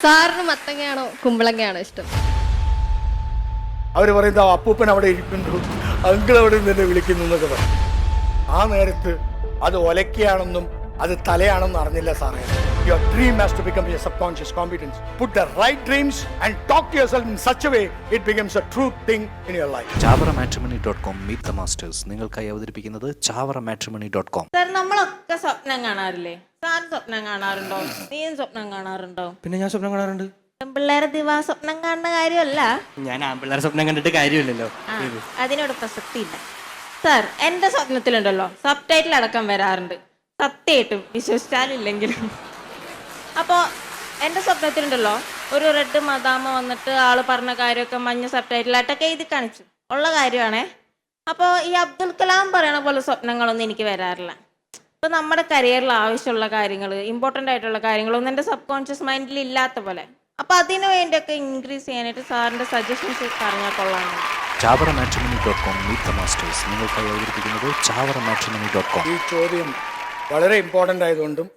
സാറിന് മത്തങ്ങയാണോ കുമ്പളങ്ങയാണോ ഇഷ്ടം? അവർ പറയുന്നത് അപ്പൂപ്പൻ അവിടെ ഇരിക്കുന്നു, അങ്കിൾ അവിടെ നിന്ന് വിളിക്കുന്നു എന്നൊക്കെ പറയും. ആ നേരത്ത് അത് ഒലക്കയാണെന്നും അത് തലയാണെന്നും അറിഞ്ഞില്ല സാറേ. Your dream has to become your subconscious competence. Put the right dreams and talk to yourself in such a way it becomes a true thing in your life. chawaramatrimony.com Meet the Masters നിങ്ങൾക്കായി അവതരിപ്പിക്കുന്നത് chawaramatrimony.com. Sir, നമ്മളൊക്കെ സ്വപ്നം കാണാറില്ലേ? Sir സ്വപ്നം കാണാറുണ്ടോ? നീയും സ്വപ്നം കാണാറുണ്ടോ? പിന്നെ ഞാൻ സ്വപ്നം കാണാറുണ്ട്. പെൺപിള്ളേരെ ദിവാ സ്വപ്നം കാണുന്ന കാര്യമല്ല. ഞാൻ ആൺപിള്ളേരെ സ്വപ്നം കണ്ടിട്ട് കാര്യമില്ലല്ലോ. അതിനോട് പ്രസക്തി ഇല്ല. സാർ, എന്റെ സ്വപ്നത്തിലുണ്ടല്ലോ സബ് ടൈറ്റിൽ അടക്കം വരാറുണ്ട്, സത്യമായിട്ടും വിശ്വസിച്ചാലില്ലെങ്കിലും. അപ്പോൾ എൻ്റെ സ്വപ്നത്തിലുണ്ടല്ലോ ഒരു റെഡ് മദാമ വന്നിട്ട് ആള് പറഞ്ഞ കാര്യമൊക്കെ മഞ്ഞ സബ് ടൈറ്റിലായിട്ടൊക്കെ എഴുതി കാണിച്ചു. ഉള്ള കാര്യമാണേ. അപ്പോൾ ഈ അബ്ദുൽ കലാം പറയണ പോലെ സ്വപ്നങ്ങളൊന്നും എനിക്ക് വരാറില്ല. ഇപ്പം നമ്മുടെ കരിയറിൽ ആവശ്യമുള്ള കാര്യങ്ങൾ, ഇമ്പോർട്ടൻ്റ് ആയിട്ടുള്ള കാര്യങ്ങളൊന്നും എൻ്റെ സബ് കോൺഷ്യസ് മൈൻഡിൽ ഇല്ലാത്ത പോലെ. അപ്പം അതിനു വേണ്ടിയൊക്കെ ഇൻക്രീസ് ചെയ്യാനായിട്ട് സാറിൻ്റെ സജഷൻസ് പറഞ്ഞാൽ കൊള്ളാമെന്ന്. chawaramatrimony.com Meet the Masters നിങ്ങൾക്കായി അവതരിപ്പിക്കുന്നത് chawaramatrimony.com. ഈ ചോദ്യം വളരെ ഇമ്പോർട്ടൻ്റ് ആയതുകൊണ്ടും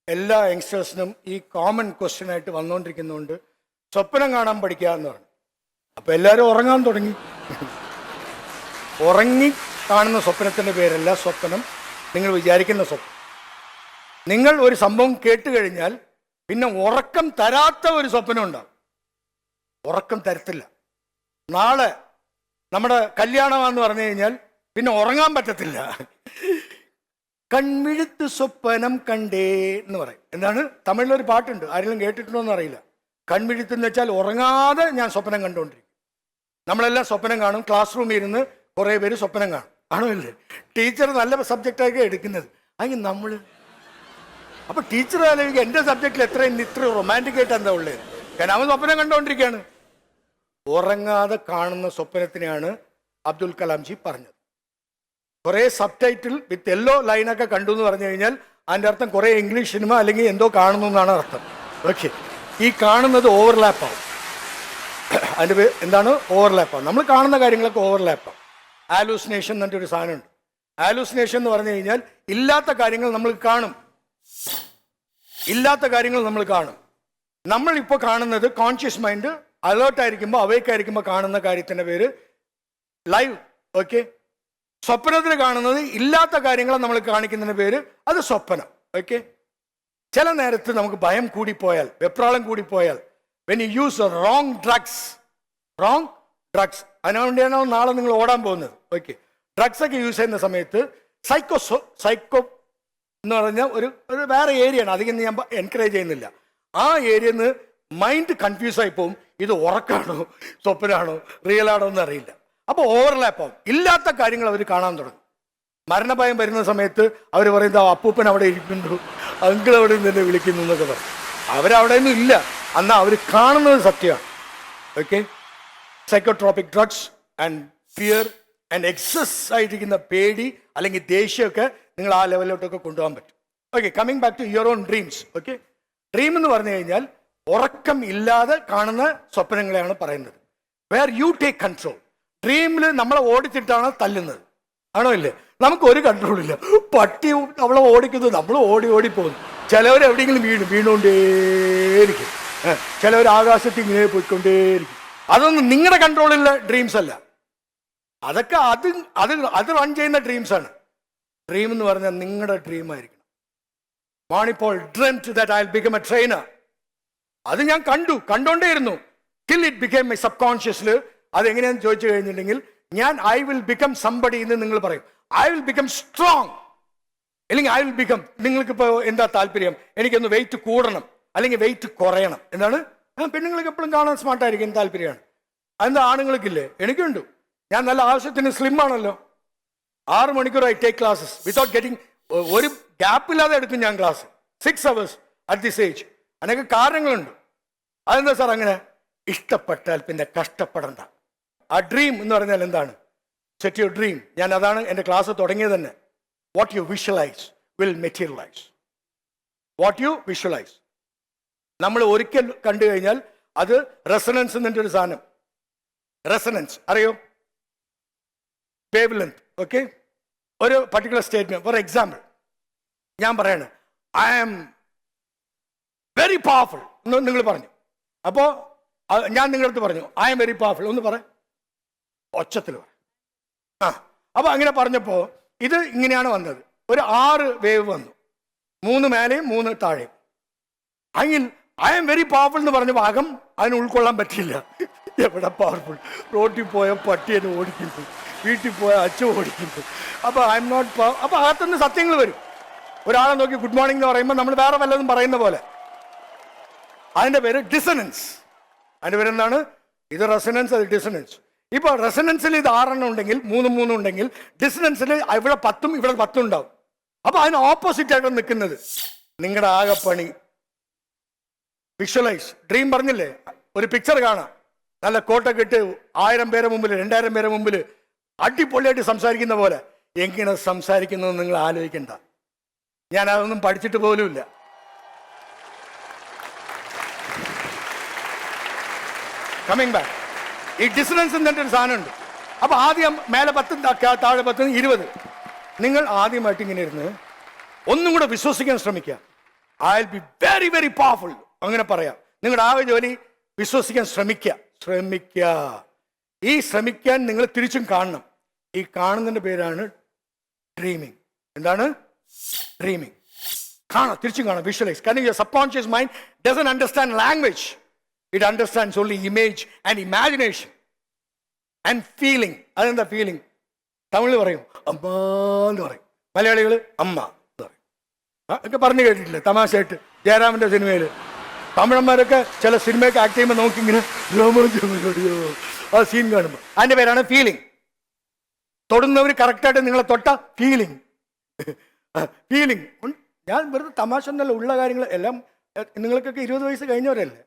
എല്ലാ യങ്സ്റ്റേഴ്സിനും ഈ കോമൺ ക്വസ്റ്റ്യൻ ആയിട്ട് വന്നുകൊണ്ടിരിക്കുന്നതുകൊണ്ട് സ്വപ്നം കാണാൻ പഠിക്കുക എന്ന് പറഞ്ഞു. അപ്പം എല്ലാവരും ഉറങ്ങാൻ തുടങ്ങി. ഉറങ്ങി കാണുന്ന സ്വപ്നത്തിൻ്റെ പേരല്ല സ്വപ്നം, നിങ്ങൾ വിചാരിക്കുന്ന സ്വപ്നം. നിങ്ങൾ ഒരു സംഭവം കേട്ട് കഴിഞ്ഞാൽ പിന്നെ ഉറക്കം തരാത്ത ഒരു സ്വപ്നം ഉണ്ടാവും. ഉറക്കം തരത്തില്ല. നാളെ നമ്മുടെ കല്യാണമാണെന്ന് പറഞ്ഞു കഴിഞ്ഞാൽ പിന്നെ ഉറങ്ങാൻ പറ്റത്തില്ല. കൺമിഴുത്ത് സ്വപ്നം കണ്ടേ എന്ന് പറയും. എന്താണ്? തമിഴിലൊരു പാട്ടുണ്ട്, ആരെങ്കിലും കേട്ടിട്ടുണ്ടോ എന്ന് അറിയില്ല. കൺമിഴുത്ത് എന്ന് വെച്ചാൽ ഉറങ്ങാതെ ഞാൻ സ്വപ്നം കണ്ടുകൊണ്ടിരിക്കും. നമ്മളെല്ലാം സ്വപ്നം കാണും. ക്ലാസ് റൂമിൽ ഇരുന്ന് കുറേ പേര് സ്വപ്നം കാണും, ആണോ ഇല്ലേ? ടീച്ചർ നല്ല സബ്ജക്റ്റാക്കി എടുക്കുന്നത് അങ്ങനെ നമ്മൾ. അപ്പൊ ടീച്ചർ ആലോചിക്കുക എൻ്റെ സബ്ജക്റ്റിൽ ഇത്ര റൊമാൻറ്റിക് ആയിട്ട് എന്താ ഉള്ളത്? കാരണം അവൻ സ്വപ്നം കണ്ടുകൊണ്ടിരിക്കുകയാണ്. ഉറങ്ങാതെ കാണുന്ന സ്വപ്നത്തിനെയാണ് അബ്ദുൽ കലാം ജി പറഞ്ഞത്. കുറേ സബ് ടൈറ്റിൽ വിത്ത് യെല്ലോ ലൈനൊക്കെ കണ്ടു എന്ന് പറഞ്ഞു കഴിഞ്ഞാൽ അതിൻ്റെ അർത്ഥം കുറേ ഇംഗ്ലീഷ് സിനിമ അല്ലെങ്കിൽ എന്തോ കാണുന്നു എന്നാണ് അർത്ഥം. ഓക്കെ, ഈ കാണുന്നത് ഓവർലാപ്പാവും. അതിൻ്റെ പേര് എന്താണ്? ഓവർലാപ്പാവും. നമ്മൾ കാണുന്ന കാര്യങ്ങളൊക്കെ ഓവർലാപ്പാവും. ആലൂസിനേഷൻ എന്നൊരു സാധനമുണ്ട്. ആലൂസിനേഷൻ എന്ന് പറഞ്ഞു കഴിഞ്ഞാൽ ഇല്ലാത്ത കാര്യങ്ങൾ നമ്മൾ കാണും. ഇല്ലാത്ത കാര്യങ്ങൾ നമ്മൾ കാണും. നമ്മളിപ്പോൾ കാണുന്നത് കോൺഷ്യസ് മൈൻഡ് അലേർട്ടായിരിക്കുമ്പോൾ അവേക്കായിരിക്കുമ്പോൾ കാണുന്ന കാര്യത്തിൻ്റെ പേര് ലൈവ്. ഓക്കെ, സ്വപ്നത്തിൽ കാണുന്നത് ഇല്ലാത്ത കാര്യങ്ങളെ നമ്മൾ കാണിക്കുന്നതിൻ്റെ പേര് അത് സ്വപ്നം. ഓക്കെ, ചില നേരത്ത് നമുക്ക് ഭയം കൂടിപ്പോയാൽ, വെപ്രാളം കൂടിപ്പോയാൽ, when you use wrong drugs അതിനുവേണ്ടിയാണ് നാളെ നിങ്ങൾ ഓടാൻ പോകുന്നത്. ഓക്കെ, ഡ്രഗ്സ് ഒക്കെ യൂസ് ചെയ്യുന്ന സമയത്ത് സൈക്കോ എന്ന് പറഞ്ഞ ഒരു വേറെ ഏരിയയാണ്. അധികം ഞാൻ എൻകറേജ് ചെയ്യുന്നില്ല. ആ ഏരിയയിൽ നിന്ന് മൈൻഡ് കൺഫ്യൂസ് ആയി പോകും. ഇത് ഉറക്കാണോ സ്വപ്നമാണോ റിയൽ ആണോ എന്ന് അറിയില്ല. അപ്പോൾ ഓവർലാപ്പാവും. ഇല്ലാത്ത കാര്യങ്ങൾ അവർ കാണാൻ തുടങ്ങും. മരണഭയം വരുന്ന സമയത്ത് അവർ പറയുന്നത് അപ്പൂപ്പൻ അവിടെ ഇരിക്കുന്നു, അങ്കിൾ അവിടെ നിന്ന് വിളിക്കുന്നു എന്നൊക്കെ പറയും. അവരവിടെ ഒന്നും ഇല്ല, എന്നാൽ അവർ കാണുന്നത് സത്യമാണ്. Okay, psychotropic drugs and fear and excess ആയിരിക്കുന്ന പേടി അല്ലെങ്കിൽ ദേഷ്യമൊക്കെ നിങ്ങൾ ആ ലെവലിലോട്ടൊക്കെ കൊണ്ടുപോകാൻ പറ്റും. Okay, coming back to your own dreams. Okay, dream എന്ന് പറഞ്ഞു കഴിഞ്ഞാൽ ഉറക്കം ഇല്ലാതെ കാണുന്ന സ്വപ്നങ്ങളെയാണ് പറയുന്നത്. Where you take control. ഡ്രീമിൽ നമ്മളെ ഓടിച്ചിട്ടാണ് തല്ലുന്നത്, ആണോ ഇല്ലേ? നമുക്ക് ഒരു കൺട്രോളില്ല. പട്ടി നമ്മളെ ഓടിക്കുന്നത്, നമ്മൾ ഓടിപ്പോകുന്നു. ചിലവർ എവിടെയെങ്കിലും വീണുകൊണ്ടേയിരിക്കും. ചിലവർ ആകാശത്ത് ഇങ്ങനെ പോയിക്കൊണ്ടേയിരിക്കും. അതൊന്നും നിങ്ങളുടെ കൺട്രോളിലുള്ള ഡ്രീംസ് അല്ല. അതൊക്കെ അത് റൺ ചെയ്യുന്ന ഡ്രീംസാണ്. ഡ്രീം എന്ന് പറഞ്ഞാൽ നിങ്ങളുടെ ഡ്രീം ആയിരിക്കണം. വാണിപ്പോൾ dreamed that I will become a trainer. അത് ഞാൻ കണ്ടോണ്ടേയിരുന്നു ടിൽ ഇറ്റ് ബിക്കം മൈ സബ് കോൺഷ്യസിൽ. അതെങ്ങനെയാന്ന് ചോദിച്ചു കഴിഞ്ഞിട്ടുണ്ടെങ്കിൽ ഞാൻ ഐ വിൽ ബിക്കം സംബഡി എന്ന് നിങ്ങൾ പറയും. ഐ വിൽ ബിക്കം സ്ട്രോങ്, അല്ലെങ്കിൽ ഐ വിൽ ബിക്കം. നിങ്ങൾക്കിപ്പോൾ എന്താ താല്പര്യം? എനിക്കൊന്ന് വെയിറ്റ് കൂടണം അല്ലെങ്കിൽ വെയിറ്റ് കുറയണം. എന്താണ്? പെണ്ണുങ്ങൾക്ക് എപ്പോഴും കാണാൻ സ്മാർട്ടായിരിക്കും, താല്പര്യമാണ്. അതെന്താ ആണുങ്ങൾക്കില്ലേ? എനിക്കുണ്ട്. ഞാൻ നല്ല ആവശ്യത്തിന് സ്ലിം ആണല്ലോ. 6 മണിക്കൂർ I take classes without getting. ഒരു ഗ്യാപ്പില്ലാതെ എടുക്കും ഞാൻ class. 6 hours at this age. അതിനൊക്കെ കാരണങ്ങളുണ്ട്. അതെന്താ സാർ അങ്ങനെ? ഇഷ്ടപ്പെട്ടാൽ പിന്നെ കഷ്ടപ്പെടണ്ട. ആ ഡ്രീം എന്ന് പറഞ്ഞാൽ എന്താണ്? Set your dream. ഞാൻ അതാണ് എൻ്റെ ക്ലാസ് തുടങ്ങിയത് തന്നെ. What you visualise will materialise. What you visualise. നമ്മൾ ഒരിക്കൽ കണ്ടു കഴിഞ്ഞാൽ അത് റെസണൻസ് എന്നിട്ട് ഒരു സാധനം. റെസണൻസ് അറിയോ? Wave length. ഓക്കെ, ഒരു പർട്ടിക്കുലർ സ്റ്റേറ്റ്മെന്റ്. ഫോർ എക്സാമ്പിൾ ഞാൻ പറയാണ് ഐ ആം വെരി പവർഫുൾ എന്ന് നിങ്ങൾ പറഞ്ഞു. അപ്പോൾ ഞാൻ നിങ്ങളുടെ അടുത്ത് പറഞ്ഞു ഐ എം വെരി പവർഫുൾ ഒന്ന് പറ, ഒച്ചത്തിൽ പറ. ആ അപ്പോൾ അങ്ങനെ പറഞ്ഞപ്പോൾ ഇത് ഇങ്ങനെയാണ് വന്നത്. ഒരു 6 വേവ് വന്നു, 3 മേലെയും 3 താഴെയും. അതിൽ ഐ എം വെരി പവർഫുൾ എന്ന് പറഞ്ഞ ഭാഗം അതിന് ഉൾക്കൊള്ളാൻ പറ്റില്ല. എവിടെ പവർഫുൾ? റോട്ടിൽ പോയ പട്ടിയെ ഓടിക്കുന്നു, വീട്ടിൽ പോയ അച്ഛൻ ഓടിക്കുന്നു. അപ്പോൾ ഐ എം നോട്ട് പവർ. അപ്പോൾ അകത്തുനിന്ന് സത്യങ്ങൾ വരും. ഒരാളെ നോക്കി ഗുഡ് മോർണിംഗ് എന്ന് പറയുമ്പോൾ നമ്മൾ വേറെ വല്ലതും പറയുന്ന പോലെ. അതിൻ്റെ പേര് ഡിസണൻസ്. അതിൻ്റെ പേര് എന്താണ്? ഇത് റെസനൻസ്, അത് ഡിസണൻസ്. ഇപ്പോൾ റെസനൻസിൽ ഇത് 6 ഉണ്ടെങ്കിൽ 3 ഉണ്ടെങ്കിൽ ഡിസണൻസിൽ ഇവിടെ 10 ഇവിടെ 10 ഉണ്ടാവും. അപ്പോൾ അതിന് ഓപ്പോസിറ്റ് ആയിട്ട് നിൽക്കുന്നത് നിങ്ങളുടെ ആകെപ്പണി. വിഷ്വലൈസ്, ഡ്രീം പറഞ്ഞില്ലേ, ഒരു പിക്ചർ കാണാം, നല്ല കോട്ടൊക്കെ ഇട്ട് 1000 പേരെ മുമ്പിൽ 2000 പേരെ മുമ്പിൽ അടിപൊളിയായിട്ട് സംസാരിക്കുന്ന പോലെ. എങ്ങനെ സംസാരിക്കുന്നത് നിങ്ങൾ ആലോചിക്കണ്ട. ഞാൻ അതൊന്നും പഠിച്ചിട്ട് പോലുമില്ല. കമ്മിങ് ബാക്ക്, ഈ ഡിസണൻസ് എന്നിട്ട് ഒരു സാധനമുണ്ട്. അപ്പോൾ ആദ്യം മേലെ 10 താഴെ 10 20. നിങ്ങൾ ആദ്യമായിട്ട് ഇങ്ങനെ ഇരുന്ന് ഒന്നും കൂടെ വിശ്വസിക്കാൻ ശ്രമിക്കുക. I will be very very powerful അങ്ങനെ പറയാം. നിങ്ങളുടെ ആകെ ജോലി വിശ്വസിക്കാൻ ശ്രമിക്കുക. ഈ ശ്രമിക്കാൻ നിങ്ങൾ തിരിച്ചും കാണണം. ഈ കാണുന്നതിൻ്റെ പേരാണ് ഡ്രീമിങ്. എന്താണ് ഡ്രീമിങ്? കാണാം, തിരിച്ചും കാണാം, വിഷ്വലൈസ്. കാരണം your sub conscious mind doesn't understand language. It understands only image and imagination and feeling. അതെന്താ ഫീലിംഗ്? തമിഴിൽ പറയും അമ്മ എന്ന് പറയും, മലയാളികൾ അമ്മ എന്ന് പറയും. ഒക്കെ പറഞ്ഞു കേട്ടിട്ടില്ലേ തമാശയായിട്ട്? ജയറാമിൻ്റെ സിനിമയിൽ തമിഴന്മാരൊക്കെ ചില സിനിമയൊക്കെ ആക്ട് ചെയ്യുമ്പോൾ നോക്കിങ്ങനെ ആ സീൻ കാണുമ്പോൾ അതിൻ്റെ പേരാണ് ഫീലിംഗ്. തൊടുന്നവർ കറക്റ്റായിട്ട് നിങ്ങളെ തൊട്ട ഫീലിംഗ്. ഫീലിംഗ് ഞാൻ വെറുതെ തമാശ ഒന്നല്ല, ഉള്ള കാര്യങ്ങൾ എല്ലാം. നിങ്ങൾക്കൊക്കെ 20 വയസ്സ് കഴിഞ്ഞവരല്ലേ,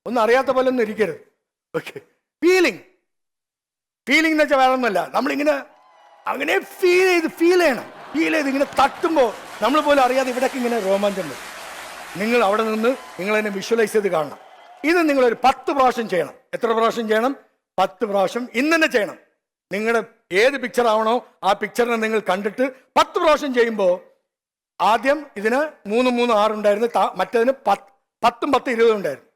ഒന്നും അറിയാത്ത പോലെ ഒന്നും ഇരിക്കരുത്. Okay, feeling. ഫീലിംഗ് എന്ന് വെച്ചാൽ വേറെ ഒന്നുമല്ല, നമ്മളിങ്ങനെ അങ്ങനെ ഫീൽ ചെയ്ത് ഇങ്ങനെ തട്ടുമ്പോൾ നമ്മൾ പോലും അറിയാതെ ഇവിടേക്ക് ഇങ്ങനെ രോമാഞ്ചം വരും. നിങ്ങൾ അവിടെ നിന്ന് നിങ്ങൾ അതിനെ വിഷ്വലൈസ് ചെയ്ത് കാണണം. ഇത് നിങ്ങളൊരു 10 പ്രാവശ്യം ചെയ്യണം. എത്ര പ്രാവശ്യം ചെയ്യണം? 10 പ്രാവശ്യം ഇന്ന് തന്നെ ചെയ്യണം. നിങ്ങളുടെ ഏത് പിക്ചർ ആവണോ ആ പിക്ചറിനെ നിങ്ങൾ കണ്ടിട്ട് 10 പ്രാവശ്യം ചെയ്യുമ്പോൾ, ആദ്യം ഇതിന് 3 3 6 ഉണ്ടായിരുന്നു, മറ്റേതിന് 10 10 20 ഉണ്ടായിരുന്നു.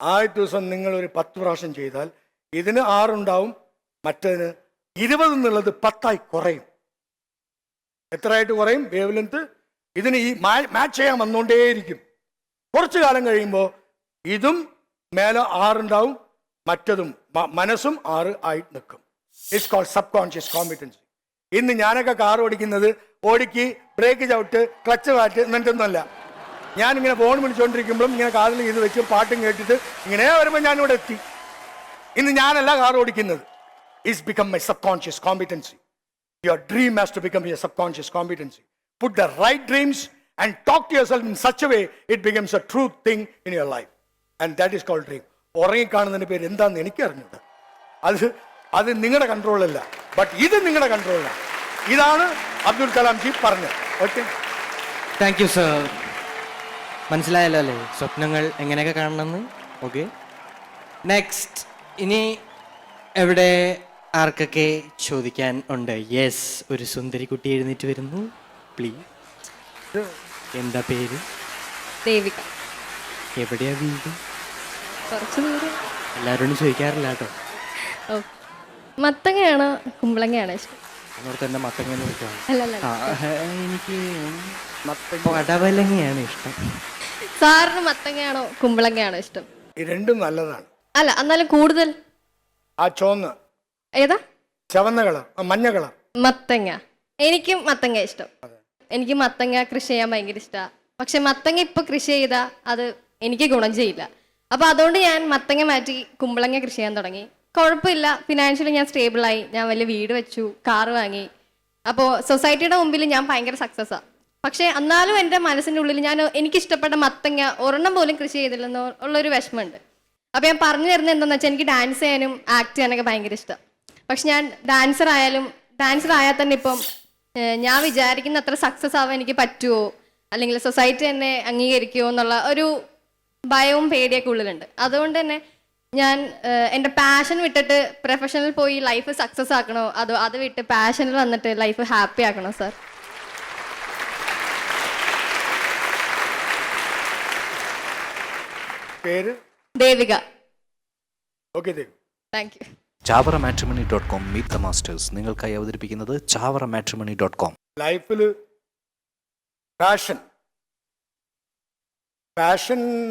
ആദ്യ ദിവസം നിങ്ങൾ ഒരു 10 പ്രാവശ്യം ചെയ്താൽ ഇതിന് 6 ഉണ്ടാവും, മറ്റേതിന് 20 എന്നുള്ളത് 10 കുറയും. എത്രയായിട്ട് കുറയും? Wave length. ഇതിന് ഈ മാച്ച് ചെയ്യാൻ വന്നുകൊണ്ടേയിരിക്കും. കുറച്ചു കാലം കഴിയുമ്പോൾ ഇതും മേലെ 6 ഉണ്ടാവും, മറ്റതും മനസ്സും 6 ആയിട്ട് നിൽക്കും. It's called subconscious competency. ഇന്ന് ഞാനൊക്കെ കാർ ഓടിക്കുന്നത് ഓടിക്ക് ബ്രേക്ക് ചവിട്ട് ക്ലച്ച് മാറ്റ് എന്നിട്ടൊന്നുമല്ല. ഞാനിങ്ങനെ ഫോൺ വിളിച്ചുകൊണ്ടിരിക്കുമ്പോഴും ഇങ്ങനെ കാറിൽ ഇത് വെച്ച് പാട്ടും കേട്ടിട്ട് ഇങ്ങനെ വരുമ്പോൾ ഞാനിവിടെ എത്തി. ഇന്ന് ഞാനല്ല കാർ ഓടിക്കുന്നത്. It's become my subconscious competency. Your dream has to become your subconscious competency. Put the right dreams and talk to yourself in such a way it becomes a true thing in your life, and that is called dream. ഉറങ്ങിക്കാണുന്നതിൻ്റെ പേര് എന്താണെന്ന് എനിക്ക് അറിഞ്ഞൂടാ. അത് നിങ്ങളുടെ കൺട്രോളല്ല, but ഇത് നിങ്ങളുടെ കൺട്രോളാണ്. ഇതാണ് Abdul Kalam G പറഞ്ഞത്. Okay, thank you sir. മനസ്സിലായല്ലോ അല്ലേ സ്വപ്നങ്ങൾ എങ്ങനെയൊക്കെ കാണണമെന്ന്? Okay, next. ഇനി എവിടെ ആർക്കൊക്കെ ചോദിക്കാൻ ഉണ്ട്? യെസ്, ഒരു സുന്ദരി കുട്ടി എഴുന്നേറ്റ് വരുന്നു, പ്ലീസ്. എന്താ പേര്? ദേവിക. എവിടെയാ വീട്? കുറച്ച് ദൂരം. എല്ലാവരോടും ചോദിക്കാറില്ല കേട്ടോ. ഓ, മത്തങ്ങയാണോ കുമ്പളങ്ങയാണോ ഇഷ്ടം? അതോർത്ത് എന്നെ മത്തങ്ങയെന്ന് വിളിക്കാം. അല്ലല്ല, എനിക്ക് പടവലങ്ങയാണ് ഇഷ്ടം. സാറിന് മത്തങ്ങയാണോ കുമ്പളങ്ങയാണോ ഇഷ്ടം? ഈ രണ്ടും നല്ലതാണ്. അല്ല, എന്നാലും കൂടുതൽ ആ ചുവന്ന ഏതാ? ചുവന്ന കളർ, മഞ്ഞ കളർ. മത്തങ്ങ. എനിക്കും മത്തങ്ങ ഇഷ്ടം. എനിക്ക് മത്തങ്ങ കൃഷി ചെയ്യാൻ ഭയങ്കര ഇഷ്ടമാണ്. പക്ഷെ മത്തങ്ങ ഇപ്പൊ കൃഷി ചെയ്താൽ അത് എനിക്ക് ഗുണം ചെയ്യില്ല. അപ്പൊ അതുകൊണ്ട് ഞാൻ മത്തങ്ങ മാറ്റി കുമ്പളങ്ങ കൃഷി ചെയ്യാൻ തുടങ്ങി. കുഴപ്പമില്ല, ഫിനാൻഷ്യലി ഞാൻ സ്റ്റേബിളായി. ഞാൻ വലിയ വീട് വെച്ചു, കാറ് വാങ്ങി. അപ്പോൾ സൊസൈറ്റിയുടെ മുമ്പിൽ ഞാൻ ഭയങ്കര സക്സസ്സാണ്. പക്ഷെ എന്നാലും എൻ്റെ മനസ്സിൻ്റെ ഉള്ളിൽ എനിക്കിഷ്ടപ്പെട്ട മത്തങ്ങ ഒരെണ്ണം പോലും കൃഷി ചെയ്തില്ലെന്നോ ഉള്ളൊരു വിഷമമുണ്ട്. അപ്പോൾ ഞാൻ പറഞ്ഞു തരുന്നത് എന്താണെന്ന് വെച്ചാൽ, എനിക്ക് ഡാൻസ് ചെയ്യാനും ആക്ട് ചെയ്യാനൊക്കെ ഭയങ്കര ഇഷ്ടം. പക്ഷെ ഞാൻ ഡാൻസർ ആയാൽ തന്നെ ഇപ്പം ഞാൻ വിചാരിക്കുന്ന അത്ര സക്സസ് ആവാൻ എനിക്ക് പറ്റുമോ, അല്ലെങ്കിൽ സൊസൈറ്റി എന്നെ അംഗീകരിക്കുമോ എന്നുള്ള ഒരു ഭയവും പേടിയൊക്കെ ഉള്ളിലുണ്ട്. അതുകൊണ്ട് തന്നെ ഞാൻ എൻ്റെ പാഷൻ വിട്ടിട്ട് പ്രൊഫഷണൽ പോയി ലൈഫ് സക്സസ് ആക്കണോ, അതോ അത് വിട്ട് പാഷനിൽ വന്നിട്ട് ലൈഫ് ഹാപ്പി ആക്കണോ സാർ? പേര് Devika. Okay Dev. Thank you. ചാവറമാട്രിമണി.com മീറ്റ് ദ മാസ്റ്റേഴ്സ് നിങ്ങൾക്കായി അവതരിപ്പിക്കുന്നത് ചാവറമാട്രിമണി.com. ലൈഫിൽ പാഷൻ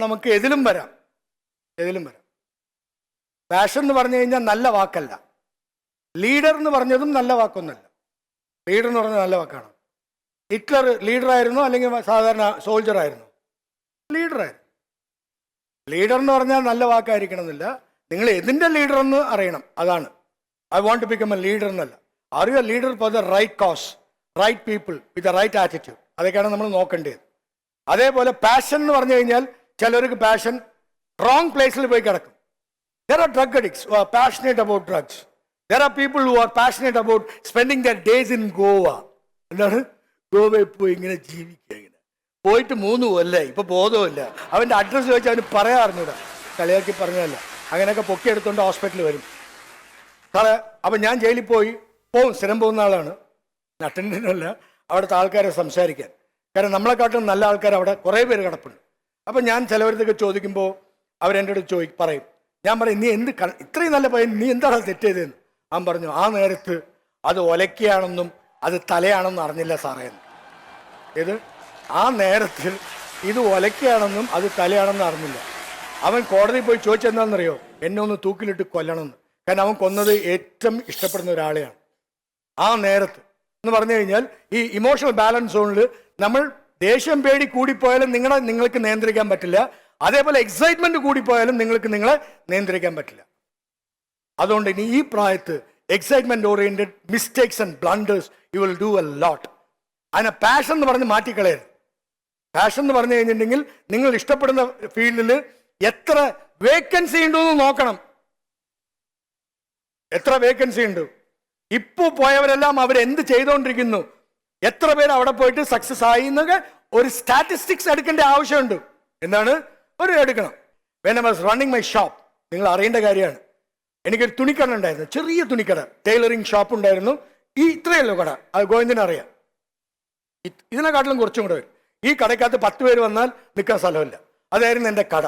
നമുക്ക് എതിലും വരാം. പാഷൻ എന്ന് പറഞ്ഞു കഴിഞ്ഞാൽ നല്ല വാക്കല്ല. ലീഡർ എന്ന് പറഞ്ഞതും നല്ല വാക്കൊന്നല്ല. ലീഡർ എന്ന് പറഞ്ഞത് നല്ല വാക്കാണ്. ഹിറ്റ്ലർ ലീഡറായിരുന്നു അല്ലെങ്കിൽ സാധാരണ സോൾജർ ആയിരുന്നു? ലീഡറായിരുന്നു. ലീഡർ എന്ന് പറഞ്ഞാൽ നല്ല വാക്കായിരിക്കണം എന്നില്ല. നിങ്ങൾ എന്തിൻ്റെ ലീഡർ എന്ന് അറിയണം. അതാണ് I want to become a leader എന്നല്ല. Are you a leader for the right cause, right people with the right attitude? അതൊക്കെയാണ് നമ്മൾ നോക്കേണ്ടത്. അതേപോലെ പാഷൻ എന്ന് പറഞ്ഞു കഴിഞ്ഞാൽ ചിലർക്ക് പാഷൻ റോങ് പ്ലേസിൽ പോയി കിടക്കും. There are drug addicts who are passionate about drugs. There are people who are passionate about spending their days in Goa. എന്താണ്? ഗോവയിൽ പോയി ഇങ്ങനെ ജീവിക്കുക. ഇങ്ങനെ പോയിട്ട് 3 കൊല്ലമായി, ഇപ്പൊ ബോധമില്ല. അവൻ്റെ അഡ്രസ്സ് ചോദിച്ചാൽ അവന് പറയാറുണ്ട്. കളിയാക്കി പറഞ്ഞതല്ല. അങ്ങനെയൊക്കെ പൊക്കിയെടുത്തോണ്ട് ഹോസ്പിറ്റലിൽ വരും. സാറേ അപ്പം ഞാൻ ജയിലിൽ പോവും, സ്ഥിരം പോകുന്ന ആളാണ്. അറ്റൻഡൻ്റല്ല, അവിടുത്തെ ആൾക്കാരെ സംസാരിക്കാൻ. കാരണം നമ്മളെക്കാട്ടും നല്ല ആൾക്കാർ അവിടെ കുറേ പേര് കിടപ്പുണ്ട്. അപ്പം ഞാൻ ചിലവരത്തൊക്കെ ചോദിക്കുമ്പോൾ അവരെൻ്റെ അടുത്ത് പറയും. ഞാൻ പറയും, നീ ഇത്രയും നല്ല പയ്യൻ, നീ എന്താണ് തെറ്റ് ചെയ്തതെന്ന്. അവൻ പറഞ്ഞു, ആ നേരത്ത് അത് ഒലക്കയാണെന്നും അത് തലയാണെന്നും അറിഞ്ഞില്ല സാറേ. ഇത് ആ നേരത്ത് ഇത് ഒലക്കയാണെന്നും അത് തലയാണെന്നും അറിഞ്ഞില്ല. അവൻ കോടതിയിൽ പോയി ചോദിച്ചെന്താണെന്നറിയോ? എന്നെ ഒന്ന് തൂക്കിലിട്ട് കൊല്ലണമെന്ന്. കാരണം അവൻ കൊന്നത് ഏറ്റവും ഇഷ്ടപ്പെടുന്ന ഒരാളെയാണ്. ആ നേരത്ത് എന്ന് പറഞ്ഞു കഴിഞ്ഞാൽ ഈ ഇമോഷണൽ ബാലൻസ് സോണിൽ നമ്മൾ ദേഷ്യം പേടി കൂടിപ്പോയാലും നിങ്ങൾക്ക് നിയന്ത്രിക്കാൻ പറ്റില്ല. അതേപോലെ എക്സൈറ്റ്മെന്റ് കൂടിപ്പോയാലും നിങ്ങളെ നിയന്ത്രിക്കാൻ പറ്റില്ല. അതുകൊണ്ട് ഇനി ഈ പ്രായത്ത് excitement oriented mistakes and blunders you will do a lot. അതിനെ പാഷൻ എന്ന് പറഞ്ഞ് മാറ്റിക്കളയരുത്. പാഷൻ എന്ന് പറഞ്ഞു കഴിഞ്ഞിട്ടുണ്ടെങ്കിൽ നിങ്ങൾ ഇഷ്ടപ്പെടുന്ന ഫീൽഡിൽ എത്ര വേക്കൻസി ഉണ്ടെന്ന് നോക്കണം. എത്ര വേക്കൻസി ഉണ്ട്? ഇപ്പോൾ പോയവരെല്ലാം അവരെന്ത് ചെയ്തുകൊണ്ടിരിക്കുന്നു, എത്ര പേര് അവിടെ പോയിട്ട് സക്സസ് ആയി എന്നൊക്കെ ഒരു സ്റ്റാറ്റിസ്റ്റിക്സ് എടുക്കേണ്ട ആവശ്യമുണ്ട്. എന്താണ് എടുക്കണം. When I was running my shop, നിങ്ങൾ അറിയേണ്ട കാര്യമാണ്. എനിക്കൊരു തുണിക്കട ഉണ്ടായിരുന്നു, ചെറിയ തുണിക്കട, ടൈലറിങ് ഷോപ്പ് ഉണ്ടായിരുന്നു. ഇത്രയല്ലോ കട, അത് ഗോവിന്ദനറിയാം. ഇതിനെക്കാട്ടിലും കുറച്ചും കൂടെ വരും. ഈ കടയ്ക്കകത്ത് 10 പേര് വന്നാൽ നിൽക്കാൻ സ്ഥലമില്ല. അതായിരുന്നു എൻ്റെ കട.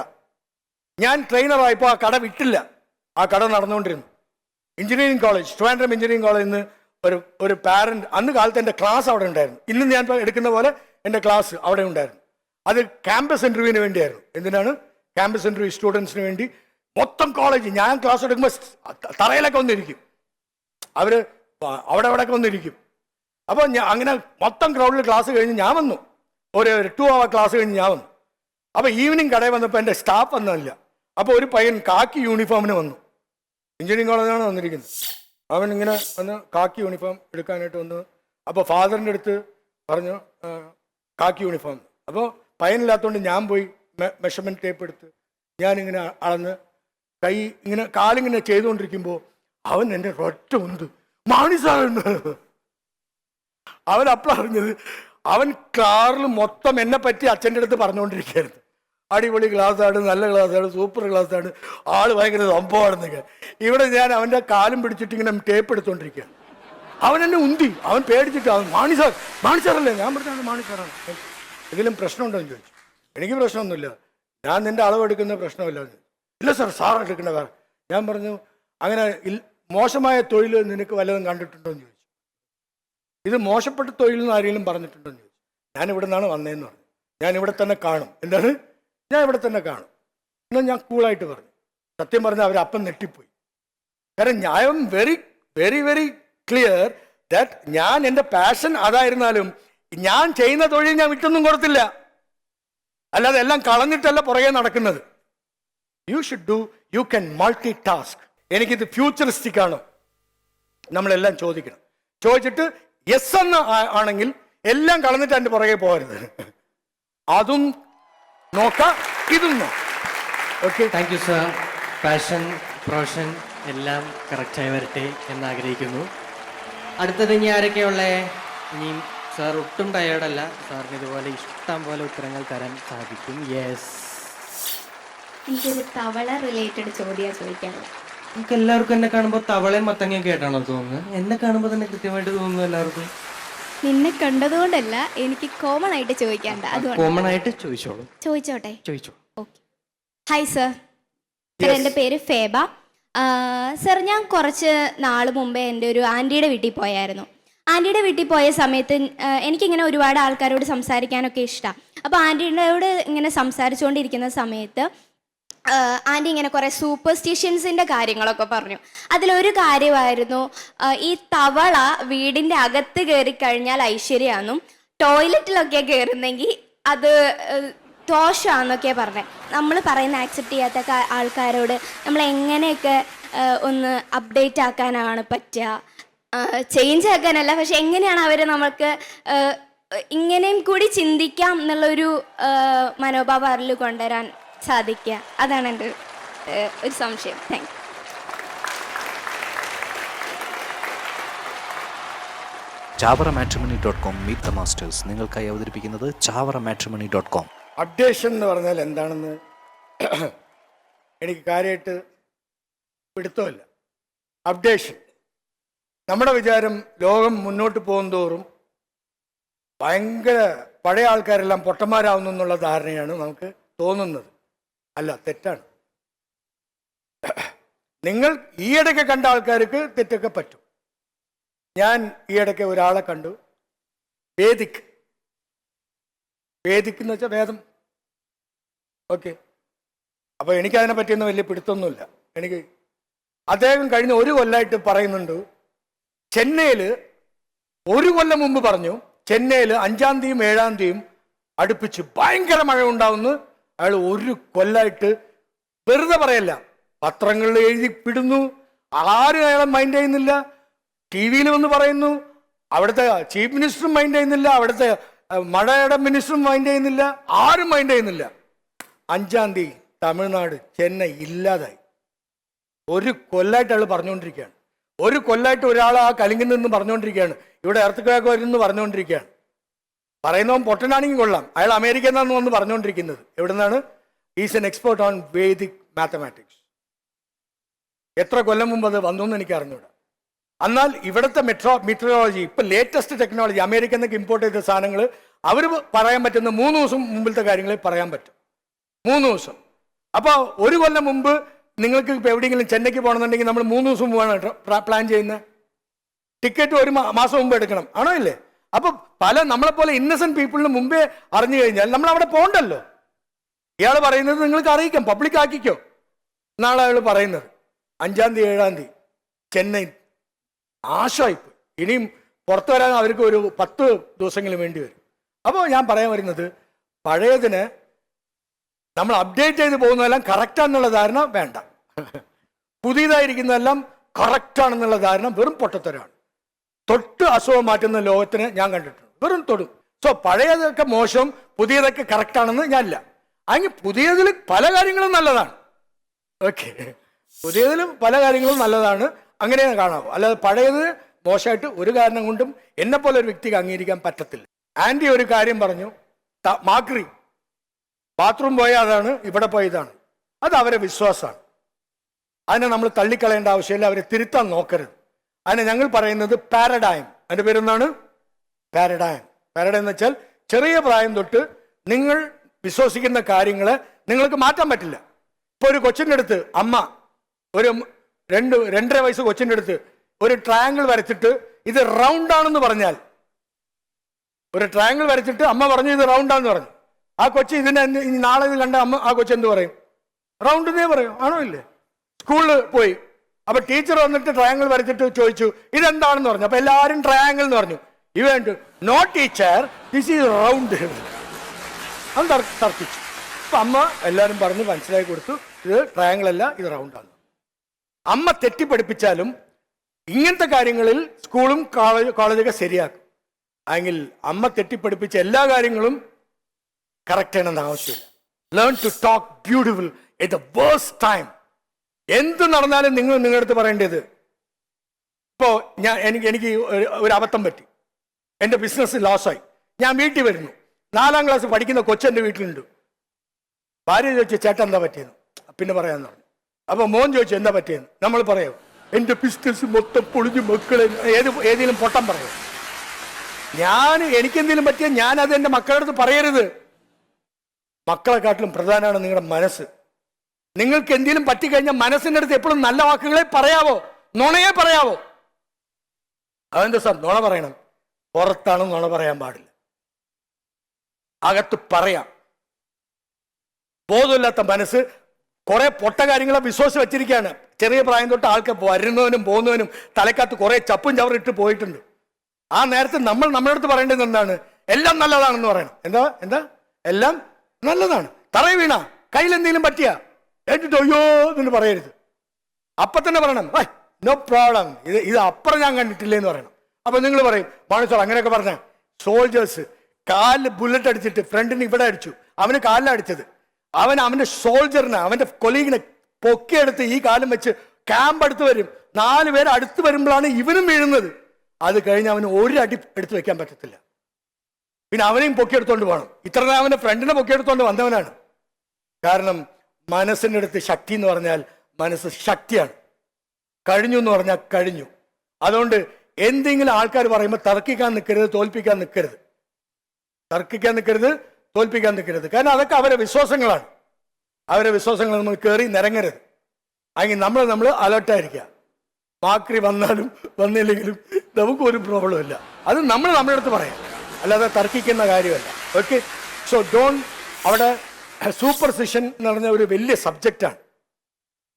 ഞാൻ ട്രെയിനറായപ്പോൾ ആ കട വിട്ടില്ല. ആ കട നടന്നുകൊണ്ടിരുന്നു. എഞ്ചിനീയറിംഗ് കോളേജ്, ട്രിവാൻഡ്രം എഞ്ചിനീയറിംഗ് കോളേജിൽ നിന്ന് ഒരു പാരന്റ്, അന്ന് കാലത്ത് എൻ്റെ ക്ലാസ് അവിടെ ഉണ്ടായിരുന്നു. ഇന്ന് ഞാൻ എടുക്കുന്ന പോലെ എൻ്റെ ക്ലാസ് അവിടെ ഉണ്ടായിരുന്നു. അത് ക്യാമ്പസ് ഇൻ്റർവ്യൂവിന് വേണ്ടിയായിരുന്നു. എന്തിനാണ്? ക്യാമ്പസ് ഇൻ്റർവ്യൂ സ്റ്റുഡൻസിന് വേണ്ടി. മൊത്തം കോളേജ്, ഞാൻ ക്ലാസ് എടുക്കുമ്പോൾ തറയിലൊക്കെ വന്നിരിക്കും. അവർ അവിടെയൊക്കെ വന്നിരിക്കും. അപ്പോൾ അങ്ങനെ മൊത്തം ക്രൗഡിൽ ക്ലാസ് കഴിഞ്ഞ് ഞാൻ വന്നു. ഒരു 2 hour ക്ലാസ് കഴിഞ്ഞ് ഞാൻ വന്നു. അപ്പോൾ ഈവനിങ് കടയിൽ വന്നപ്പോൾ എൻ്റെ സ്റ്റാഫ് വന്നില്ല. അപ്പോൾ ഒരു പയ്യൻ കാക്കി യൂണിഫോമിന് വന്നു. എഞ്ചിനീയറിംഗ് കോളേജിലാണ് വന്നിരിക്കുന്നത്. അവൻ ഇങ്ങനെ വന്ന് കാക്കി യൂണിഫോം എടുക്കാനായിട്ട് വന്നു. അപ്പോൾ ഫാദറിൻ്റെ അടുത്ത് പറഞ്ഞു കാക്കി യൂണിഫോം. അപ്പോൾ പയ്യനില്ലാത്തതുകൊണ്ട് ഞാൻ പോയി മെഷർമെൻറ്റ് ടേപ്പ് എടുത്ത് ഞാനിങ്ങനെ അളന്ന് കൈ ഇങ്ങനെ കാലിങ്ങനെ ചെയ്തുകൊണ്ടിരിക്കുമ്പോൾ അവൻ എൻ്റെ ഒറ്റ ഉണ്ട് മാണി സാറുണ്ട്. അവൻ അപ്പോൾ അറിഞ്ഞത് അവൻ കാറിൽ മൊത്തം എന്നെ പറ്റി അച്ഛൻ്റെ അടുത്ത് പറഞ്ഞുകൊണ്ടിരിക്കുകയായിരുന്നു. അടിപൊളി ക്ലാസ്സാണ്, നല്ല ക്ലാസ്സാണ്, സൂപ്പർ ക്ലാസ്സാണ്, ആൾ ഭയങ്കര സംഭവമാണെന്നൊക്കെ. ഇവിടെ ഞാൻ അവൻ്റെ കാലും പിടിച്ചിട്ട് ഇങ്ങനെ ടേപ്പ് എടുത്തുകൊണ്ടിരിക്കുകയാണ്. അവൻ എന്നെ ഉന്തി, അവൻ പേടിച്ചിട്ട് അവൻ മാണി സാറല്ലേ? ഞാൻ പറഞ്ഞാണ് മാണി സാറാണ്. ഇതിലും പ്രശ്നമുണ്ടോ എന്ന് ചോദിച്ചു. എനിക്ക് പ്രശ്നമൊന്നുമില്ല, ഞാൻ നിൻ്റെ അളവെടുക്കുന്ന പ്രശ്നമില്ല. ഇല്ല സാർ എടുക്കണ വേറെ. ഞാൻ പറഞ്ഞു, അങ്ങനെ മോശമായ തൊഴിൽ നിനക്ക് വല്ലതും കണ്ടിട്ടുണ്ടോ എന്ന് ചോദിച്ചു. ഇത് മോശപ്പെട്ട തൊഴിൽ എന്ന് ആരെങ്കിലും പറഞ്ഞിട്ടുണ്ടോ എന്ന് ചോദിച്ചു. ഞാൻ ഇവിടെ നിന്നാണ് വന്നതെന്ന് പറഞ്ഞു. ഞാൻ ഇവിടെ തന്നെ കാണും. എന്താണ്? ഞാൻ ഇവിടെ തന്നെ കാണും എന്നാൽ ഞാൻ കൂളായിട്ട് പറഞ്ഞു. സത്യം പറഞ്ഞാൽ അവരപ്പം നെട്ടിപ്പോയി. കാരണം ഞാൻ very very very clear that ഞാൻ എൻ്റെ പാഷൻ അതായിരുന്നാലും ഞാൻ ചെയ്യുന്ന തൊഴിൽ ഞാൻ വിട്ടൊന്നും കൊടുത്തില്ല. അല്ലാതെ എല്ലാം കളഞ്ഞിട്ടല്ല പുറകെ നടക്കുന്നത്. You can multi task. എനിക്കിത് ഫ്യൂച്ചറിസ്റ്റിക് ആണോ നമ്മളെല്ലാം ചോദിക്കണം. ചോദിച്ചിട്ട് യെസ് എന്ന് ആണെങ്കിൽ എല്ലാം കളഞ്ഞിട്ട് എൻ്റെ പുറകെ പോകരുത്. അതും നോക്കാം, ഇതും നോക്കാം. Okay, thank you sir. Passion, profession എല്ലാം കറക്റ്റായി വരട്ടെ എന്നാഗ്രഹിക്കുന്നു. അടുത്തത് ഇനി ആരൊക്കെയുള്ളേ? ഇനി സാർ ഒട്ടും ടയേർഡല്ല, സാറിന് ഇതുപോലെ ഇഷ്ടം പോലെ ഉത്തരങ്ങൾ തരാൻ സാധിക്കും. യെസ്, എനിക്കൊരു തവള റിലേറ്റഡ് ചോദ്യമാണ് ചോദിക്കാനുള്ളത്. നമുക്ക് എല്ലാവർക്കും എന്നെ കാണുമ്പോൾ തവളയും മത്തങ്ങയൊക്കെ ആയിട്ടാണോ തോന്നുന്നത്? എന്നെ കാണുമ്പോൾ തന്നെ കൃത്യമായിട്ട് തോന്നുന്നു എല്ലാവർക്കും. നിന്നെ കണ്ടതുകൊണ്ടല്ല, എനിക്ക് കോമൺ ആയിട്ട് ചോദിക്കാണ്ട. അതുകൊണ്ട് കോമൺ ആയിട്ട് ചോദിച്ചോളൂ. ചോദിച്ചോട്ടെ? ചോദിച്ചോ. ഓക്കെ. ഹായ് സർ, സർ, എൻ്റെ പേര് ഫേബ. സർ, ഞാൻ കുറച്ച് നാൾ മുമ്പേ എൻ്റെ ഒരു ആൻറ്റിയുടെ വീട്ടിൽ പോയായിരുന്നു. ആൻറ്റിയുടെ വീട്ടിൽ പോയ സമയത്ത് എനിക്കിങ്ങനെ ഒരുപാട് ആൾക്കാരോട് സംസാരിക്കാനൊക്കെ ഇഷ്ടമാണ്. അപ്പോൾ ആൻറ്റിയോട് ഇങ്ങനെ സംസാരിച്ചുകൊണ്ടിരിക്കുന്ന സമയത്ത് ആൻറ്റി ഇങ്ങനെ കുറേ സൂപ്പർസ്റ്റിഷ്യൻസിൻ്റെ കാര്യങ്ങളൊക്കെ പറഞ്ഞു. അതിലൊരു കാര്യമായിരുന്നു, ഈ തവള വീടിൻ്റെ അകത്ത് കയറി കഴിഞ്ഞാൽ ഐശ്വര്യമാണെന്നും ടോയ്ലറ്റിലൊക്കെ കയറുന്നെങ്കിൽ അത് ദോഷമാണെന്നൊക്കെ പറഞ്ഞത്. നമ്മൾ പറയുന്ന ആക്സെപ്റ്റ് ചെയ്യാത്ത ആൾക്കാരോട് നമ്മൾ എങ്ങനെയൊക്കെ ഒന്ന് അപ്ഡേറ്റ് ആക്കാനാണ് പറ്റുക, ചേഞ്ച് ആക്കാനല്ല, പക്ഷെ എങ്ങനെയാണ് അവർ നമുക്ക് ഇങ്ങനെയും കൂടി ചിന്തിക്കാം എന്നുള്ളൊരു മനോഭാവം അവരിൽ കൊണ്ടുവരാൻ സാധിക്കുക. അതാണ് എൻ്റെ ഒരു സംശയം. Thank you. ചാവറമാട്രിമണി.com മീറ്റ് ദ മാസ്റ്റേഴ്സ് നിങ്ങൾക്കായി അവതരിപ്പിക്കുന്നത് ചാവറമാട്രിമണി.com. അപ്ഡേഷൻ എന്ന് പറഞ്ഞാൽ എന്താണെന്ന് എനിക്ക് കാര്യമായിട്ട് പിടുത്തമില്ല. അപ്ഡേഷൻ, നമ്മുടെ വിചാരം ലോകം മുന്നോട്ട് പോകും തോറും ഭയങ്കര പഴയ ആൾക്കാരെല്ലാം പൊട്ടന്മാരാവുന്നു എന്നുള്ള ധാരണയാണ് നമുക്ക് തോന്നുന്നത്. അല്ല, തെറ്റാണ്. നിങ്ങൾ ഈയിടയ്ക്ക് കണ്ട ആൾക്കാർക്ക് തെറ്റൊക്കെ പറ്റും. ഞാൻ ഈയിടയ്ക്ക് ഒരാളെ കണ്ടു, വേദിക് എന്ന് വെച്ചാൽ വേദം. ഓക്കെ, അപ്പോൾ എനിക്കതിനെ പറ്റിയൊന്നും വലിയ പിടുത്തൊന്നുമില്ല. എനിക്ക് അദ്ദേഹം കഴിഞ്ഞ 1 കൊല്ലമായിട്ട് പറയുന്നുണ്ട്, ചെന്നൈയിൽ 1 കൊല്ലം മുമ്പ് പറഞ്ഞു ചെന്നൈയിൽ 5-ാം തീയതിയും 7-ാം തീയതിയും അടുപ്പിച്ച് ഭയങ്കര മഴ ഉണ്ടാവുമെന്ന്. അയാൾ 1 കൊല്ലമായിട്ട് വെറുതെ പറയല്ല, പത്രങ്ങളിൽ എഴുതി വിടുന്നു, ആരും അയാളെ മൈൻഡ് ചെയ്യുന്നില്ല. TV-യിൽ വന്ന് പറയുന്നു, അവിടുത്തെ ചീഫ് മിനിസ്റ്ററും മൈൻഡ് ചെയ്യുന്നില്ല, അവിടുത്തെ മഴയുടെ മിനിസ്റ്ററും മൈൻഡ് ചെയ്യുന്നില്ല, ആരും മൈൻഡ് ചെയ്യുന്നില്ല. 5-ാം തീയതി തമിഴ്നാട് ചെന്നൈ ഇല്ലാതായി. 1 കൊല്ലമായിട്ട് അയാൾ പറഞ്ഞുകൊണ്ടിരിക്കുകയാണ്. 1 കൊല്ലമായിട്ട് ഒരാൾ ആ കലിങ്കിൽ നിന്ന് പറഞ്ഞുകൊണ്ടിരിക്കുകയാണ്, ഇവിടെ എർത്ത് വരുന്നു പറഞ്ഞുകൊണ്ടിരിക്കുകയാണ്. പറയുന്നവൻ പൊട്ടനാണെങ്കിൽ കൊള്ളാം, അയാൾ അമേരിക്കയിൽ നിന്നാണ് വന്ന് പറഞ്ഞുകൊണ്ടിരിക്കുന്നത്. എവിടെ നിന്നാണ്? Is an expert on Vedic mathematics. എത്ര കൊല്ലം മുമ്പ് അത് വന്നു എന്ന് എനിക്ക് അറിഞ്ഞൂടാ. എന്നാൽ ഇവിടുത്തെ മെട്രോളജി, ഇപ്പം ലേറ്റസ്റ്റ് ടെക്നോളജി, അമേരിക്കയിൽ നിന്നൊക്കെ ഇമ്പോർട്ട് ചെയ്ത സാധനങ്ങൾ അവർ പറയാൻ പറ്റുന്ന 3 ദിവസം മുമ്പിലത്തെ കാര്യങ്ങളെ പറയാൻ പറ്റും. 3 ദിവസം. അപ്പോൾ 1 കൊല്ലം മുമ്പ് നിങ്ങൾക്ക് ഇപ്പോൾ എവിടെയെങ്കിലും ചെന്നൈക്ക് പോകണമെന്നുണ്ടെങ്കിൽ നമ്മൾ 3 ദിവസം മുമ്പാണ് പ്ലാൻ ചെയ്യുന്നത്. ടിക്കറ്റ് 1 മാസം മുമ്പ് എടുക്കണം, ആണോ ഇല്ലേ? അപ്പോൾ നമ്മളെപ്പോലെ ഇന്നസെന്റ് പീപ്പിളിന് മുമ്പേ അറിഞ്ഞു കഴിഞ്ഞാൽ നമ്മൾ അവിടെ പോകണ്ടല്ലോ. ഇയാൾ പറയുന്നത് നിങ്ങൾക്ക് അറിയിക്കാം, പബ്ലിക് ആക്കിക്കോ. നാളെ അയാൾ പറയുന്നത് 5-ാം തീയതി 7-ാം തീയതി ചെന്നൈ ആശായിപ്പോയി. ഇനിയും പുറത്തു വരാൻ അവർക്ക് ഒരു 10 ദിവസങ്ങളും വേണ്ടി വരും. അപ്പോൾ ഞാൻ പറയാൻ വരുന്നത്, പഴയതിന് നമ്മൾ അപ്ഡേറ്റ് ചെയ്ത് പോകുന്നതെല്ലാം കറക്റ്റാണെന്നുള്ള ധാരണ വേണ്ട. പുതിയതായിരിക്കുന്നതെല്ലാം കറക്റ്റാണെന്നുള്ള ധാരണ വെറും പൊട്ടത്തരാണ്. തൊട്ട് അസുഖം മാറ്റുന്ന ലോകത്തിന് ഞാൻ കണ്ടിട്ടുണ്ട്, വെറും തൊടും. സോ പഴയതൊക്കെ മോശം, പുതിയതൊക്കെ കറക്റ്റാണെന്ന് ഞാനില്ല. അങ്ങനെ പുതിയതിൽ പല കാര്യങ്ങളും നല്ലതാണ്. ഓക്കെ, പുതിയതിലും പല കാര്യങ്ങളും നല്ലതാണ്, അങ്ങനെ കാണാവൂ. അല്ലാതെ പഴയത് മോശമായിട്ട് ഒരു കാരണം കൊണ്ടും എന്നെപ്പോലെ ഒരു വ്യക്തിക്ക് അംഗീകരിക്കാൻ പറ്റത്തില്ല. ആൻറ്റി ഒരു കാര്യം പറഞ്ഞു, മാക്രി ബാത്റൂം പോയ അതാണ്, ഇവിടെ പോയതാണ്. അത് അവരെ വിശ്വാസമാണ്. അതിനെ നമ്മൾ തള്ളിക്കളയേണ്ട ആവശ്യമില്ല, അവരെ തിരുത്താൻ നോക്കരുത്. അതിനെ ഞങ്ങൾ പറയുന്നത് പാരഡൈം. അതിൻ്റെ പേരെന്താണ്? പാരഡൈം. പാരഡൈം എന്ന് വെച്ചാൽ ചെറിയ പ്രായം തൊട്ട് നിങ്ങൾ വിശ്വസിക്കുന്ന കാര്യങ്ങളെ നിങ്ങൾക്ക് മാറ്റാൻ പറ്റില്ല. ഇപ്പോൾ ഒരു കൊച്ചിൻ്റെ അടുത്ത് അമ്മ ഒരു 2-2.5 വയസ്സ് കൊച്ചിൻ്റെ അടുത്ത് ഒരു ട്രയാങ്കിൾ വരച്ചിട്ട് ഇത് റൗണ്ട് ആണെന്ന് പറഞ്ഞാൽ, ഒരു ട്രയാങ്കിൾ വരച്ചിട്ട് അമ്മ പറഞ്ഞു ഇത് റൗണ്ടാന്ന് പറഞ്ഞു, ആ കൊച്ചി ഇതിനെ നാളെ ഇത് കണ്ട അമ്മ ആ കൊച്ചു എന്ത് പറയും? റൗണ്ടെന്നേ പറയും, ആണോ ഇല്ലേ? സ്കൂളിൽ പോയി, അപ്പൊ ടീച്ചർ വന്നിട്ട് ട്രയാങ്കിൾ വരച്ചിട്ട് ചോദിച്ചു ഇതെന്താണെന്ന് പറഞ്ഞു. അപ്പൊ എല്ലാവരും ട്രയാങ്കിൾ എന്ന് പറഞ്ഞു. Event no teacher, this is round. അത് തർക്കിച്ചു. അപ്പൊ അമ്മ എല്ലാവരും പറഞ്ഞ് മനസ്സിലാക്കി കൊടുത്തു, ഇത് ട്രയാങ്കിൾ അല്ല, ഇത് റൗണ്ടാണ്. അമ്മ തെറ്റിപ്പഠിപ്പിച്ചാലും ഇങ്ങനത്തെ കാര്യങ്ങളിൽ സ്കൂളും കോളേജൊക്കെ ശരിയാക്കും. അല്ലെങ്കിൽ അമ്മ തെറ്റിപ്പഠിപ്പിച്ച എല്ലാ കാര്യങ്ങളും കറക്റ്റ് ചെയ്യണമെന്ന് ആവശ്യമില്ല. Learn to talk beautiful at the worst time. എന്ത് നടന്നാലും നിങ്ങൾ നിങ്ങളുടെ അടുത്ത് പറയേണ്ടത്, ഇപ്പോൾ എനിക്ക് ഒരു അബദ്ധം പറ്റി, എൻ്റെ ബിസിനസ് ലോസായി, ഞാൻ വീട്ടിൽ വരുന്നു, 4-ാം ക്ലാസ് പഠിക്കുന്ന കൊച്ചെൻ്റെ വീട്ടിലുണ്ട്. ഭാര്യ ചോദിച്ചു ചേട്ടാ എന്താ പറ്റിയെന്ന്, പിന്നെ പറയാമെന്ന് പറഞ്ഞു. അപ്പോൾ മോൻ ചോദിച്ചു എന്താ പറ്റിയെന്ന്, നമ്മൾ പറയാം എൻ്റെ ബിസിനസ് മൊത്തം പൊളിഞ്ഞു മക്കളെ, ഏതെങ്കിലും പൊട്ടം പറയും. എനിക്കെന്തെങ്കിലും പറ്റിയാൽ ഞാനത് എൻ്റെ മക്കളുടെ അടുത്ത് പറയരുത്. മക്കളെക്കാട്ടിലും പ്രധാനമാണ് നിങ്ങളുടെ മനസ്സ്. നിങ്ങൾക്ക് എന്തെങ്കിലും പറ്റിക്കഴിഞ്ഞാൽ മനസ്സിൻ്റെ അടുത്ത് എപ്പോഴും നല്ല വാക്കുകളെ പറയാവോ, നുണയെ പറയാവോ? അതെന്താ സാർ നുണ പറയണം? പുറത്താണ് നുണ പറയാൻ പാടില്ല, അകത്ത് പറയാം. ബോധമില്ലാത്ത മനസ്സ് കുറെ പൊട്ട കാര്യങ്ങളെ വിശ്വസിച്ച് വെച്ചിരിക്കുകയാണ്. ചെറിയ പ്രായം തൊട്ട് ആൾക്കാർ വരുന്നവനും പോകുന്നവനും തലക്കകത്ത് കുറെ ചപ്പും ചവറിട്ട് പോയിട്ടുണ്ട്. ആ നേരത്തെ നമ്മൾ നമ്മുടെ അടുത്ത് പറയേണ്ടത് എന്താണ്? എല്ലാം നല്ലതാണെന്ന് പറയണം. എന്താ എന്താ എല്ലാം നല്ലതാണ്. തറയിൽ വീണ കയ്യിൽ എന്തെങ്കിലും പറ്റിയ എന്നിട്ട് അയ്യോ എന്ന് പറയരുത്. അപ്പൊ തന്നെ പറയണം, നോ പ്രോബ്ലം, ഇത് അപ്പുറം ഞാൻ കണ്ടിട്ടില്ലേ എന്ന് പറയണം. അപ്പൊ നിങ്ങൾ പറയും, മാണു സാർ അങ്ങനെയൊക്കെ പറഞ്ഞ സോൾജേഴ്സ് കാലിൽ ബുള്ളറ്റ് അടിച്ചിട്ട് ഫ്രണ്ടിന് ഇവിടെ അടിച്ചു, അവന് കാലിലടിച്ചത്, അവന്റെ സോൾജറിനെ അവന്റെ കൊലീഗിനെ പൊക്കിയെടുത്ത് ഈ കാലം വെച്ച് ക്യാമ്പ് അടുത്ത് വരും. 4 പേര് അടുത്ത് വരുമ്പോഴാണ് ഇവനും വീഴുന്നത്. അത് കഴിഞ്ഞ് അവന് ഒരു അടി എടുത്ത് വെക്കാൻ പറ്റത്തില്ല. പിന്നെ അവനെയും പൊക്കിയെടുത്തോണ്ട് പോകണം. ഇത്ര അവന്റെ ഫ്രണ്ടിനെ പൊക്കിയെടുത്തോണ്ട് വന്നവനാണ്. കാരണം മനസ്സിൻ്റെ അടുത്ത് ശക്തി എന്ന് പറഞ്ഞാൽ മനസ്സ് ശക്തിയാണ്. കഴിഞ്ഞു എന്ന് പറഞ്ഞാൽ കഴിഞ്ഞു. അതുകൊണ്ട് എന്തെങ്കിലും ആൾക്കാർ പറയുമ്പോൾ തർക്കിക്കാൻ നിൽക്കരുത്, തോൽപ്പിക്കാൻ നിൽക്കരുത്. തർക്കിക്കാൻ നിൽക്കരുത്, തോൽപ്പിക്കാൻ നിൽക്കരുത്. കാരണം അതൊക്കെ അവരെ വിശ്വാസങ്ങളാണ്. അവരെ വിശ്വാസങ്ങൾ നമ്മൾ കയറി നിരങ്ങരുത്. അല്ലെങ്കിൽ നമ്മൾ അലേർട്ടായിരിക്കുക. മാക്രി വന്നാലും വന്നില്ലെങ്കിലും നമുക്കൊരു പ്രോബ്ലം ഇല്ല. അത് നമ്മൾ നമ്മുടെ അടുത്ത് പറയാം, അല്ലാതെ തർക്കിക്കുന്ന കാര്യമല്ല. Okay, so don't. അവിടെ സൂപ്പർസിഷൻ എന്ന് പറഞ്ഞ ഒരു വലിയ സബ്ജക്റ്റാണ്.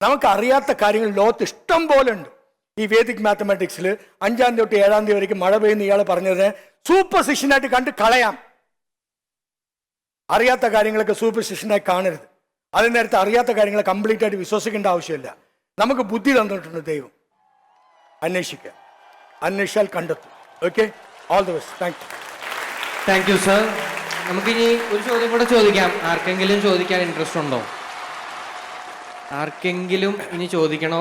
നമുക്ക് അറിയാത്ത കാര്യങ്ങൾ ലോകത്ത് ഇഷ്ടം പോലെ ഉണ്ട്. ഈ വേദിക് മാത്തമാറ്റിക്സിൽ 5ാം തീയതി തൊട്ട് 7ാം തീയതി വരെയും മഴ പെയ്യുന്ന ഇയാൾ പറഞ്ഞതിനെ സൂപ്പർസിഷനായിട്ട് കണ്ട് കളയാം. അറിയാത്ത കാര്യങ്ങളൊക്കെ സൂപ്പർസിഷനായി കാണരുത്. അതിന് നേരത്തെ അറിയാത്ത കാര്യങ്ങളെ കംപ്ലീറ്റ് ആയിട്ട് വിശ്വസിക്കേണ്ട ആവശ്യമില്ല. നമുക്ക് ബുദ്ധി തന്നിട്ടുണ്ട് ദൈവം. അന്വേഷിക്കുക, അന്വേഷിച്ചാൽ കണ്ടെത്തും. Okay, all the best. Thank you. Thank you sir. നമുക്കിനി ഒരു ചോദ്യം കൂടെ ചോദിക്കാം. ആർക്കെങ്കിലും ചോദിക്കാൻ ഇൻട്രസ്റ്റ് ഉണ്ടോ? ആർക്കെങ്കിലും ഇനി ചോദിക്കണോ?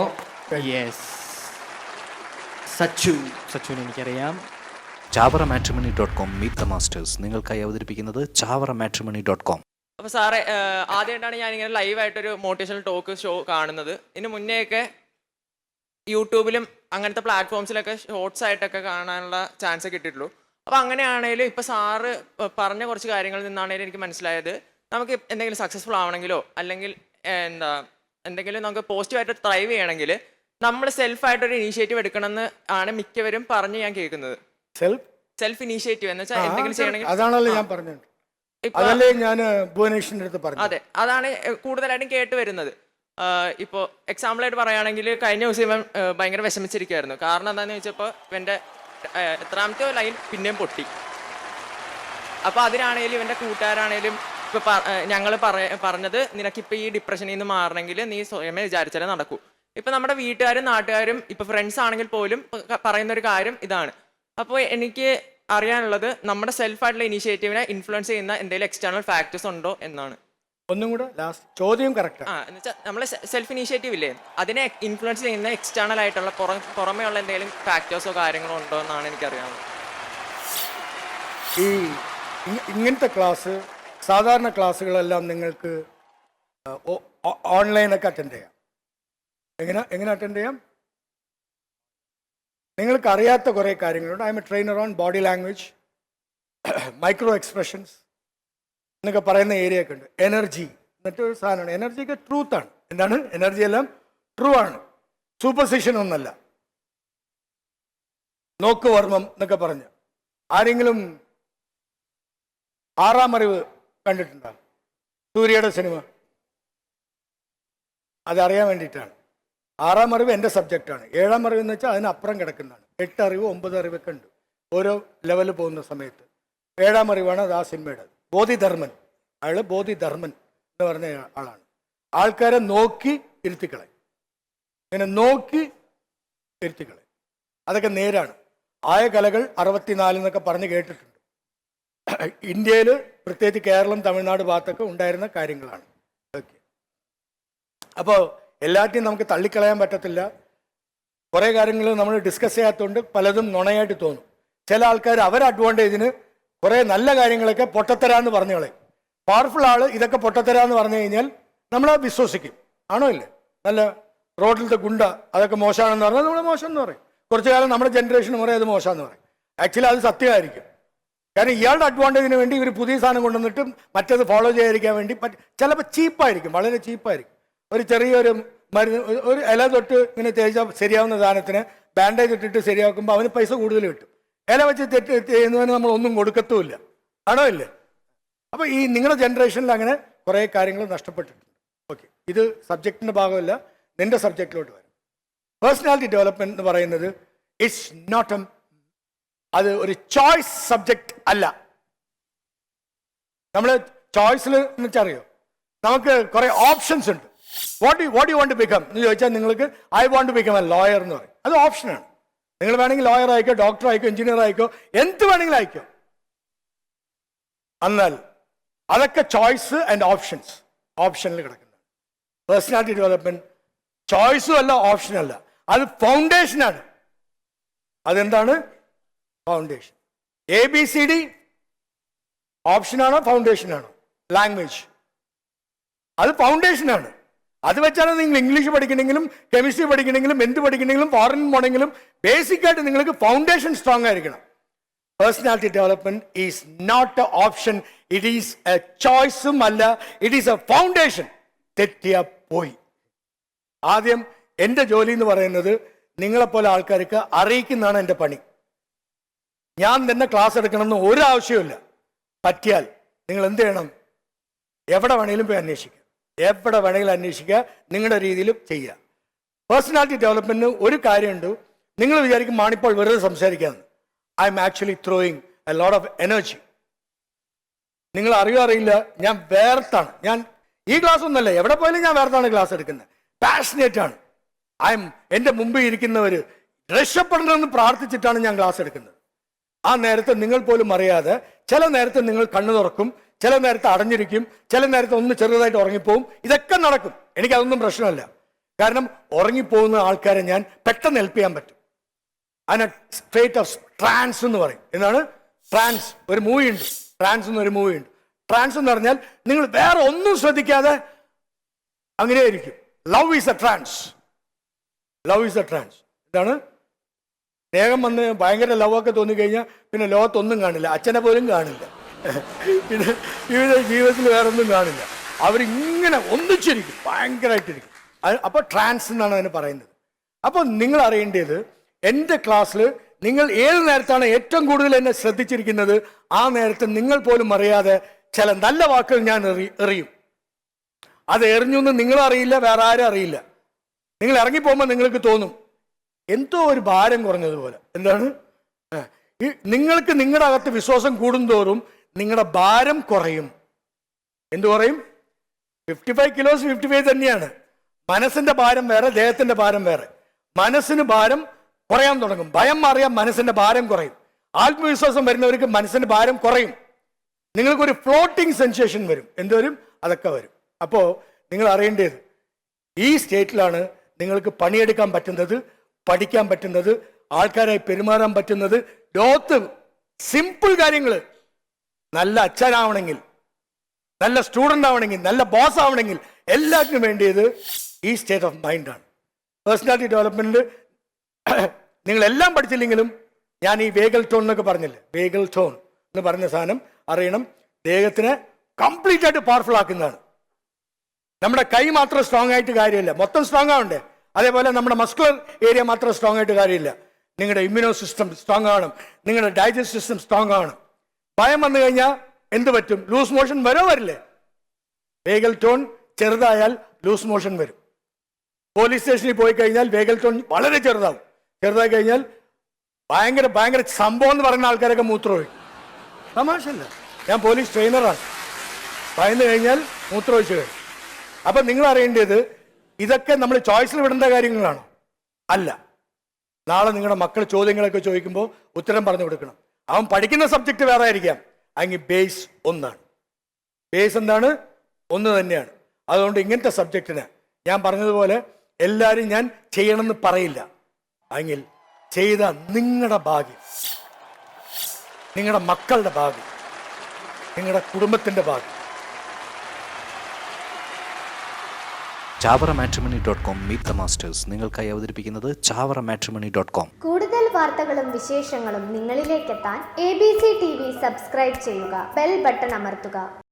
യെസ്, സച്ചുവിന് എനിക്കറിയാം. chawaramatrimony.com മീറ്റ് ദ മാസ്റ്റേഴ്സ് നിങ്ങൾക്കായി അവതരിപ്പിക്കുന്നത് chawaramatrimony.com. അപ്പോൾ സാറേ, ആദ്യമായിട്ടാണ് ഞാനിങ്ങനെ ലൈവായിട്ടൊരു മോട്ടിവേഷണൽ ടോക്ക് ഷോ കാണുന്നത്. ഇതിന് മുന്നേയൊക്കെ യൂട്യൂബിലും അങ്ങനത്തെ പ്ലാറ്റ്ഫോംസിലൊക്കെ ഷോർട്സ് ആയിട്ടൊക്കെ കാണാനുള്ള ചാൻസ് കിട്ടിയിട്ടുള്ളൂ. അപ്പോൾ അങ്ങനെയാണെങ്കിലും ഇപ്പോൾ സാറ് പറഞ്ഞ കുറച്ച് കാര്യങ്ങളിൽ നിന്നാണെങ്കിലും എനിക്ക് മനസ്സിലായത്, നമുക്ക് എന്തെങ്കിലും സക്സസ്ഫുൾ ആവണമെങ്കിലോ അല്ലെങ്കിൽ എന്തെങ്കിലും നമുക്ക് പോസിറ്റീവായിട്ട് ത്രൈവ് ചെയ്യണമെങ്കിൽ നമ്മൾ സെൽഫായിട്ടൊരു ഇനീഷ്യേറ്റീവ് എടുക്കണമെന്ന് ആണ് മിക്കവരും പറഞ്ഞ് ഞാൻ കേൾക്കുന്നത്. സെൽഫ് ഇനീഷ്യേറ്റീവ് എന്ന് വെച്ചാൽ എന്തെങ്കിലും ചെയ്യണമെങ്കിൽ അതാണല്ലോ ഞാൻ പറഞ്ഞത്. അതല്ലേ ഞാൻ ഭുവനേഷിന്റെ അടുത്ത് പറഞ്ഞു. അതെ, അതാണ് കൂടുതലായിട്ടും കേട്ട് വരുന്നത്. ഇപ്പോൾ എക്സാമ്പിളായിട്ട് പറയുകയാണെങ്കിൽ കഴിഞ്ഞ ദിവസം ഇവൻ ഭയങ്കര വിഷമിച്ചിരിക്കുകയായിരുന്നു. കാരണം എന്താണെന്ന് വെച്ചപ്പോൾ ഇവൻ്റെ എത്രാമത്തെ ലൈൻ പിന്നെയും പൊട്ടി. അപ്പോൾ അതിനാണേലും ഇവൻ്റെ കൂട്ടുകാരാണേലും ഇപ്പോൾ ഞങ്ങൾ പറഞ്ഞത്, നിനക്കിപ്പോൾ ഈ ഡിപ്രഷനിൽ നിന്ന് മാറണമെങ്കിൽ നീ സ്വയമേ വിചാരിച്ചാലേ നടക്കൂ. ഇപ്പം നമ്മുടെ വീട്ടുകാരും നാട്ടുകാരും ഇപ്പോൾ ഫ്രണ്ട്സ് ആണെങ്കിൽ പോലും പറയുന്നൊരു കാര്യം ഇതാണ്. അപ്പോൾ എനിക്ക് അറിയാനുള്ളത്, നമ്മുടെ സെൽഫായിട്ടുള്ള ഇനീഷ്യേറ്റീവിനെ ഇൻഫ്ലുവൻസ് ചെയ്യുന്ന എന്തെങ്കിലും എക്സ്റ്റേണൽ ഫാക്ടേഴ്സ് ഉണ്ടോ എന്നാണ്. ഒന്നും കൂടെ ലാസ്റ്റ് ചോദ്യം കറക്റ്റ്. എന്ന് വെച്ചാൽ നമ്മൾ സെൽഫ് ഇനീഷ്യേറ്റീവ് ഇല്ലേ, അതിനെ ഇൻഫ്ലുവൻസ് ചെയ്യുന്ന എക്സ്റ്റേണൽ ആയിട്ടുള്ള പുറമേ ഉള്ള എന്തെങ്കിലും ഫാക്ടേഴ്സോ കാര്യങ്ങളോ ഉണ്ടോ എന്നാണ് എനിക്കറിയാവുന്നത്. ഈ ഇങ്ങനത്തെ ക്ലാസ്, സാധാരണ ക്ലാസ്സുകളെല്ലാം നിങ്ങൾക്ക് ഓൺലൈനൊക്കെ അറ്റൻഡ് ചെയ്യാം. എങ്ങനെ അറ്റൻഡ് ചെയ്യാം? നിങ്ങൾക്ക് അറിയാത്ത കുറേ കാര്യങ്ങളുണ്ട്. I M A trainer on body language, micro expressions എന്നൊക്കെ പറയുന്ന ഏരിയ ഒക്കെ ഉണ്ട്. എനർജി എന്നിട്ടൊരു സാധനമാണ്. എനർജിയൊക്കെ ട്രൂത്താണ്. എന്താണ് എനർജി? എല്ലാം ട്രൂ ആണ്, സൂപ്പർസിഷൻ ഒന്നല്ല. നോക്ക് വർമ്മം എന്നൊക്കെ പറഞ്ഞ് ആരെങ്കിലും 6ാം അറിവ് കണ്ടിട്ടുണ്ടോ? സൂര്യയുടെ സിനിമ. അതറിയാൻ വേണ്ടിയിട്ടാണ്. 6ാം അറിവ് എൻ്റെ സബ്ജക്റ്റാണ്. 7ാം അറിവ് എന്ന് വെച്ചാൽ അതിനപ്പുറം കിടക്കുന്നതാണ്. 8 അറിവ് 9 അറിവൊക്കെ ഉണ്ട് ഓരോ ലെവലിൽ പോകുന്ന സമയത്ത്. 7ാം അറിവാണ് അത് ആ സിനിമയുടെ. ബോധിധർമ്മൻ, അയാൾ ബോധിധർമ്മൻ എന്ന് പറഞ്ഞ ആളാണ്. ആൾക്കാരെ നോക്കി ഇരുത്തിക്കളെ, ഇങ്ങനെ നോക്കി ഇരുത്തിക്കളെ. അതൊക്കെ നേരാണ്. ആയ കലകൾ 64 എന്നൊക്കെ പറഞ്ഞ് കേട്ടിട്ടുണ്ട്. ഇന്ത്യയിൽ പ്രത്യേകിച്ച് കേരളം, തമിഴ്നാട് ഭാഗത്തൊക്കെ ഉണ്ടായിരുന്ന കാര്യങ്ങളാണ്. ഓക്കെ, അപ്പോൾ എല്ലാറ്റിനും നമുക്ക് തള്ളിക്കളയാൻ പറ്റത്തില്ല. കുറേ കാര്യങ്ങൾ നമ്മൾ ഡിസ്കസ് ചെയ്യാത്തതുകൊണ്ട് പലതും നുണയായിട്ട് തോന്നും. ചില ആൾക്കാർ അവരെ അഡ്വാൻറ്റേജിന് കുറേ നല്ല കാര്യങ്ങളൊക്കെ പൊട്ടത്തരാന്ന് പറഞ്ഞു കളയും. പവർഫുൾ ആൾ ഇതൊക്കെ പൊട്ടത്തരാന്ന് പറഞ്ഞു കഴിഞ്ഞാൽ നമ്മളെ വിശ്വസിക്കും. ആണോ ഇല്ലേ? നല്ല റോഡിലത്തെ ഗുണ്ട അതൊക്കെ മോശമാണെന്ന് പറഞ്ഞാൽ നമ്മൾ മോശം എന്ന് പറയും. കുറച്ചു കാലം നമ്മുടെ ജനറേഷൻ പറയും അത് മോശമെന്ന് പറയും. ആക്ച്വലി അത് സത്യമായിരിക്കും. കാരണം ഇയാളുടെ അഡ്വാൻറ്റേജിന് വേണ്ടി ഇവർ പുതിയ സാധനം കൊണ്ടുവന്നിട്ട് മറ്റേത് ഫോളോ ചെയ്യാതിരിക്കാൻ വേണ്ടി ചിലപ്പോൾ ചീപ്പായിരിക്കും, വളരെ ചീപ്പായിരിക്കും. ഒരു ചെറിയൊരു മരുന്ന് ഒരു ഇല തൊട്ട് ഇങ്ങനെ തേച്ചാൽ ശരിയാവുന്ന സാധനത്തിന് ബാൻഡേജ് ഇട്ടിട്ട് ശരിയാക്കുമ്പോൾ അവന് പൈസ കൂടുതൽ കിട്ടും. ഇല വെച്ച് ചെയ്യുന്നതിന് നമ്മൾ ഒന്നും കൊടുക്കത്തുമില്ല. ആണോ ഇല്ലേ? അപ്പോൾ ഈ നിങ്ങളുടെ ജനറേഷനിൽ അങ്ങനെ കുറേ കാര്യങ്ങൾ നഷ്ടപ്പെട്ടിട്ടുണ്ട്. ഓക്കെ, ഇത് സബ്ജക്റ്റിൻ്റെ ഭാഗമല്ല, നിന്റെ സബ്ജക്റ്റിലോട്ട് വരും. പേഴ്സണാലിറ്റി ഡെവലപ്മെന്റ് എന്ന് പറയുന്നത് ഇറ്റ്സ് നോട്ട് അത് ഒരു ചോയ്സ് സബ്ജക്റ്റ് അല്ല. നമ്മൾ ചോയ്സിൽ എന്ന് വെച്ചാൽ അറിയോ, നമുക്ക് കുറെ ഓപ്ഷൻസ് ഉണ്ട്. What you want to become എന്ന് ചോദിച്ചാൽ നിങ്ങൾക്ക് I want to become a lawyer എന്ന് പറയും. അത് ഓപ്ഷനാണ്. നിങ്ങൾ വേണമെങ്കിൽ ലോയർ ആയിക്കോ, ഡോക്ടർ ആയിക്കോ, എഞ്ചിനീയർ ആയിക്കോ, എന്ത് വേണമെങ്കിലും ആയിക്കോ. എന്നാൽ അതൊക്കെ ചോയ്സ് ആൻഡ് ഓപ്ഷനിൽ കിടക്കുന്നതാണ്. പേഴ്സണാലിറ്റി ഡെവലപ്മെന്റ് ചോയ്സും അല്ല, ഓപ്ഷനും അല്ല, അത് ഫൗണ്ടേഷനാണ്. അതെന്താണ് ഫൗണ്ടേഷൻ? ABCD ഓപ്ഷനാണോ ഫൗണ്ടേഷനാണോ? ലാംഗ്വേജ് അത് ഫൗണ്ടേഷനാണ്. അത് വെച്ചാണ് നിങ്ങൾ ഇംഗ്ലീഷ് പഠിക്കണമെങ്കിലും കെമിസ്ട്രി പഠിക്കണമെങ്കിലും എന്ത് പഠിക്കണമെങ്കിലും ഫോറിൻ പോകണമെങ്കിലും ബേസിക്കായിട്ട് നിങ്ങൾക്ക് ഫൗണ്ടേഷൻ സ്ട്രോങ് ആയിരിക്കണം. Personality development is not a option, it is a ചോയ്സും അല്ല, ഇറ്റ് ഈസ് എ ഫൗണ്ടേഷൻ. തെറ്റിയ പോയി. ആദ്യം എൻ്റെ ജോലി എന്ന് പറയുന്നത് നിങ്ങളെപ്പോലെ ആൾക്കാർക്ക് അറിയിക്കുന്നതാണ് എൻ്റെ പണി. ഞാൻ തന്നെ ക്ലാസ് എടുക്കണമെന്ന് ഒരു ആവശ്യമില്ല. പറ്റിയാൽ നിങ്ങൾ എന്ത് ചെയ്യണം? എവിടെ വേണമെങ്കിലും പോയി അന്വേഷിക്കുക, എവിടെ വേണമെങ്കിലും അന്വേഷിക്കുക, നിങ്ങളുടെ രീതിയിൽ ചെയ്യുക. പേഴ്സണാലിറ്റി ഡെവലപ്മെന്റിന് ഒരു കാര്യമുണ്ട്. നിങ്ങൾ വിചാരിക്കും മാണിപ്പോൾ വെറുതെ സംസാരിക്കാമെന്ന്. I am actually throwing a lot of energy. നിങ്ങൾ അറിയോ അറിയില്ല, ഞാൻ വേർത്താണ്. ഞാൻ ഈ ക്ലാസ് ഒന്നല്ല, എവിടെ പോയാലും ഞാൻ വേർത്താണ് ക്ലാസ് എടുക്കുന്നത്. പാഷനേറ്റ് ആണ്. എൻ്റെ മുമ്പിൽ ഇരിക്കുന്നവർ രക്ഷപ്പെടണമെന്ന് പ്രാർത്ഥിച്ചിട്ടാണ് ഞാൻ ക്ലാസ് എടുക്കുന്നത്. ആ നേരത്തെ നിങ്ങൾ പോലും അറിയാതെ ചില നേരത്തെ നിങ്ങൾ കണ്ണു തുറക്കും, ചില നേരത്തെ അടഞ്ഞിരിക്കും, ചില നേരത്തെ ഒന്ന് ചെറുതായിട്ട് ഉറങ്ങിപ്പോവും. ഇതൊക്കെ നടക്കും. എനിക്കതൊന്നും പ്രശ്നമല്ല. കാരണം ഉറങ്ങിപ്പോകുന്ന ആൾക്കാരെ ഞാൻ പെട്ടെന്ന് ഹെൽപ്പ് ചെയ്യാൻ പറ്റും. അതിന് സ്റ്റേറ്റ് ഓഫ് ട്രാൻസ് എന്ന് പറയും. എന്താണ് ട്രാൻസ്? ഒരു മൂവി ഉണ്ട്, ട്രാൻസ് എന്നൊരു മൂവി ഉണ്ട്. ട്രാൻസ് എന്ന് പറഞ്ഞാൽ നിങ്ങൾ വേറെ ഒന്നും ശ്രദ്ധിക്കാതെ അങ്ങനെ ഇരിക്കും. Love is a trance. Love is a trance. ഇതാണ് സ്നേഹം വന്ന് ഭയങ്കര ലവൊക്കെ തോന്നിക്കഴിഞ്ഞാൽ പിന്നെ ലോകത്തൊന്നും കാണില്ല, അച്ഛനെ പോലും കാണില്ല, പിന്നെ ജീവിതത്തിൽ വേറെ ഒന്നും കാണില്ല. അവരിങ്ങനെ ഒന്നിച്ചിരിക്കും, ഭയങ്കരമായിട്ടിരിക്കും. അപ്പോൾ ട്രാൻസ് എന്നാണ് അതിന് പറയുന്നത്. അപ്പോൾ നിങ്ങൾ അറിയേണ്ടത്, എൻ്റെ ക്ലാസ്സിൽ നിങ്ങൾ ഏത് നേരത്താണ് ഏറ്റവും കൂടുതൽ എന്നെ ശ്രദ്ധിച്ചിരിക്കുന്നത്, ആ നേരത്തെ നിങ്ങൾ പോലും അറിയാതെ ചില നല്ല വാക്കുകൾ ഞാൻ എറിയും. അത് എറിഞ്ഞു എന്ന് നിങ്ങളും അറിയില്ല, വേറെ ആരും അറിയില്ല. നിങ്ങൾ ഇറങ്ങിപ്പോകുമ്പോൾ നിങ്ങൾക്ക് തോന്നും എന്തോ ഒരു ഭാരം കുറഞ്ഞതുപോലെ. എന്താണ്? നിങ്ങൾക്ക് നിങ്ങളുടെ അകത്ത് വിശ്വാസം കൂടുന്തോറും നിങ്ങളുടെ ഭാരം കുറയും. എന്തു കുറയും? 55 കിലോസ് 55 തന്നെയാണ്. മനസ്സിന്റെ ഭാരം വേറെ, ദേഹത്തിന്റെ ഭാരം വേറെ. മനസ്സിന് ഭാരം കുറയാൻ തുടങ്ങും. ഭയം മാറിയാൽ മനസ്സിന്റെ ഭാരം കുറയും. ആത്മവിശ്വാസം വരുന്നവർക്ക് മനസ്സിന്റെ ഭാരം കുറയും. നിങ്ങൾക്കൊരു ഫ്ലോട്ടിംഗ് സെൻസേഷൻ വരും. എന്തുവരും? അതൊക്കെ വരും. അപ്പോൾ നിങ്ങൾ അറിയേണ്ടത്, ഈ സ്റ്റേറ്റിലാണ് നിങ്ങൾക്ക് പണിയെടുക്കാൻ പറ്റുന്നത്, പഠിക്കാൻ പറ്റുന്നത്, ആൾക്കാരായി പെരുമാറാൻ പറ്റുന്നത്. ലോകത്ത് സിമ്പിൾ കാര്യങ്ങൾ, നല്ല അച്ഛനാവണമെങ്കിൽ, നല്ല സ്റ്റുഡൻ്റ് ആവണമെങ്കിൽ, നല്ല ബോസ് ആവണമെങ്കിൽ, എല്ലാത്തിനും വേണ്ടിയത് ഈ സ്റ്റേറ്റ് ഓഫ് മൈൻഡാണ്. പേഴ്സണാലിറ്റി ഡെവലപ്മെൻറ്റിൽ നിങ്ങളെല്ലാം പഠിച്ചില്ലെങ്കിലും ഞാൻ ഈ വേഗൽ ടോൺ എന്നൊക്കെ പറഞ്ഞില്ലേ, വേഗൽ ടോൺ എന്ന് പറഞ്ഞ സാധനം അറിയണം. ദേഹത്തിനെ കംപ്ലീറ്റ് ആയിട്ട് പവർഫുൾ ആക്കുന്നതാണ്. നമ്മുടെ കൈ മാത്രം സ്ട്രോങ് ആയിട്ട് കാര്യമില്ല, മൊത്തം സ്ട്രോങ് ആവണ്ടേ. അതേപോലെ നമ്മുടെ മസ്കുലർ ഏരിയ മാത്രം സ്ട്രോങ് ആയിട്ട് കാര്യമില്ല. നിങ്ങളുടെ ഇമ്മ്യൂണോ സിസ്റ്റം സ്ട്രോങ് ആവണം, നിങ്ങളുടെ ഡൈജസ്റ്റ് സിസ്റ്റം സ്ട്രോങ് ആവണം. ഭയം വന്നു കഴിഞ്ഞാൽ എന്ത് പറ്റും? ലൂസ് മോഷൻ വരില്ലേ? വേഗൽ ടോൺ ചെറുതായാൽ ലൂസ് മോഷൻ വരും. പോലീസ് സ്റ്റേഷനിൽ പോയി കഴിഞ്ഞാൽ വേഗൽ ടോൺ വളരെ ചെറുതാവും. ചെറുതായി കഴിഞ്ഞാൽ ഭയങ്കര സംഭവം എന്ന് പറയുന്ന ആൾക്കാരൊക്കെ മൂത്രമൊഴിക്കും. തമാശല്ല, ഞാൻ പോലീസ് ട്രെയിനറാണ്. ഭയന്ന് കഴിഞ്ഞാൽ മൂത്രമൊഴിച്ച് കഴിയും. അപ്പം നിങ്ങൾ അറിയേണ്ടത്, ഇതൊക്കെ നമ്മൾ ചോയ്സിൽ വിടേണ്ട കാര്യങ്ങളാണോ? അല്ല. നാളെ നിങ്ങളുടെ മക്കൾ ചോദ്യങ്ങളൊക്കെ ചോദിക്കുമ്പോൾ ഉത്തരം പറഞ്ഞു കൊടുക്കണം. അവൻ പഠിക്കുന്ന സബ്ജക്റ്റ് വേറെ ആയിരിക്കാം, അല്ലെങ്കിൽ ബേസ് ഒന്നാണ്. ബേസ് എന്താണ്? ഒന്ന് തന്നെയാണ്. അതുകൊണ്ട് ഇങ്ങനത്തെ സബ്ജക്റ്റിന് ഞാൻ പറഞ്ഞതുപോലെ എല്ലാവരും ഞാൻ ചെയ്യണമെന്ന് പറയില്ല. എങ്കിൽ ചെയ്ത നിങ്ങളുടെ ഭാഗ്യം, നിങ്ങളുടെ മക്കളുടെ ഭാഗ്യം, നിങ്ങളുടെ കുടുംബത്തിൻ്റെ ഭാഗ്യം. ചാവറമാട്രിമണി.com മീറ്റ് ദ മാസ്റ്റേഴ്സ് നിങ്ങൾക്കായി അവതരിപ്പിക്കുന്നത് ചാവറമാട്രിമണി.com. കൂടുതൽ വാർത്തകളും വിശേഷങ്ങളും നിങ്ങളിലേക്കെത്താൻ ABC TV സബ്സ്ക്രൈബ് ചെയ്യുക, ബെൽ ബട്ടൺ അമർത്തുക.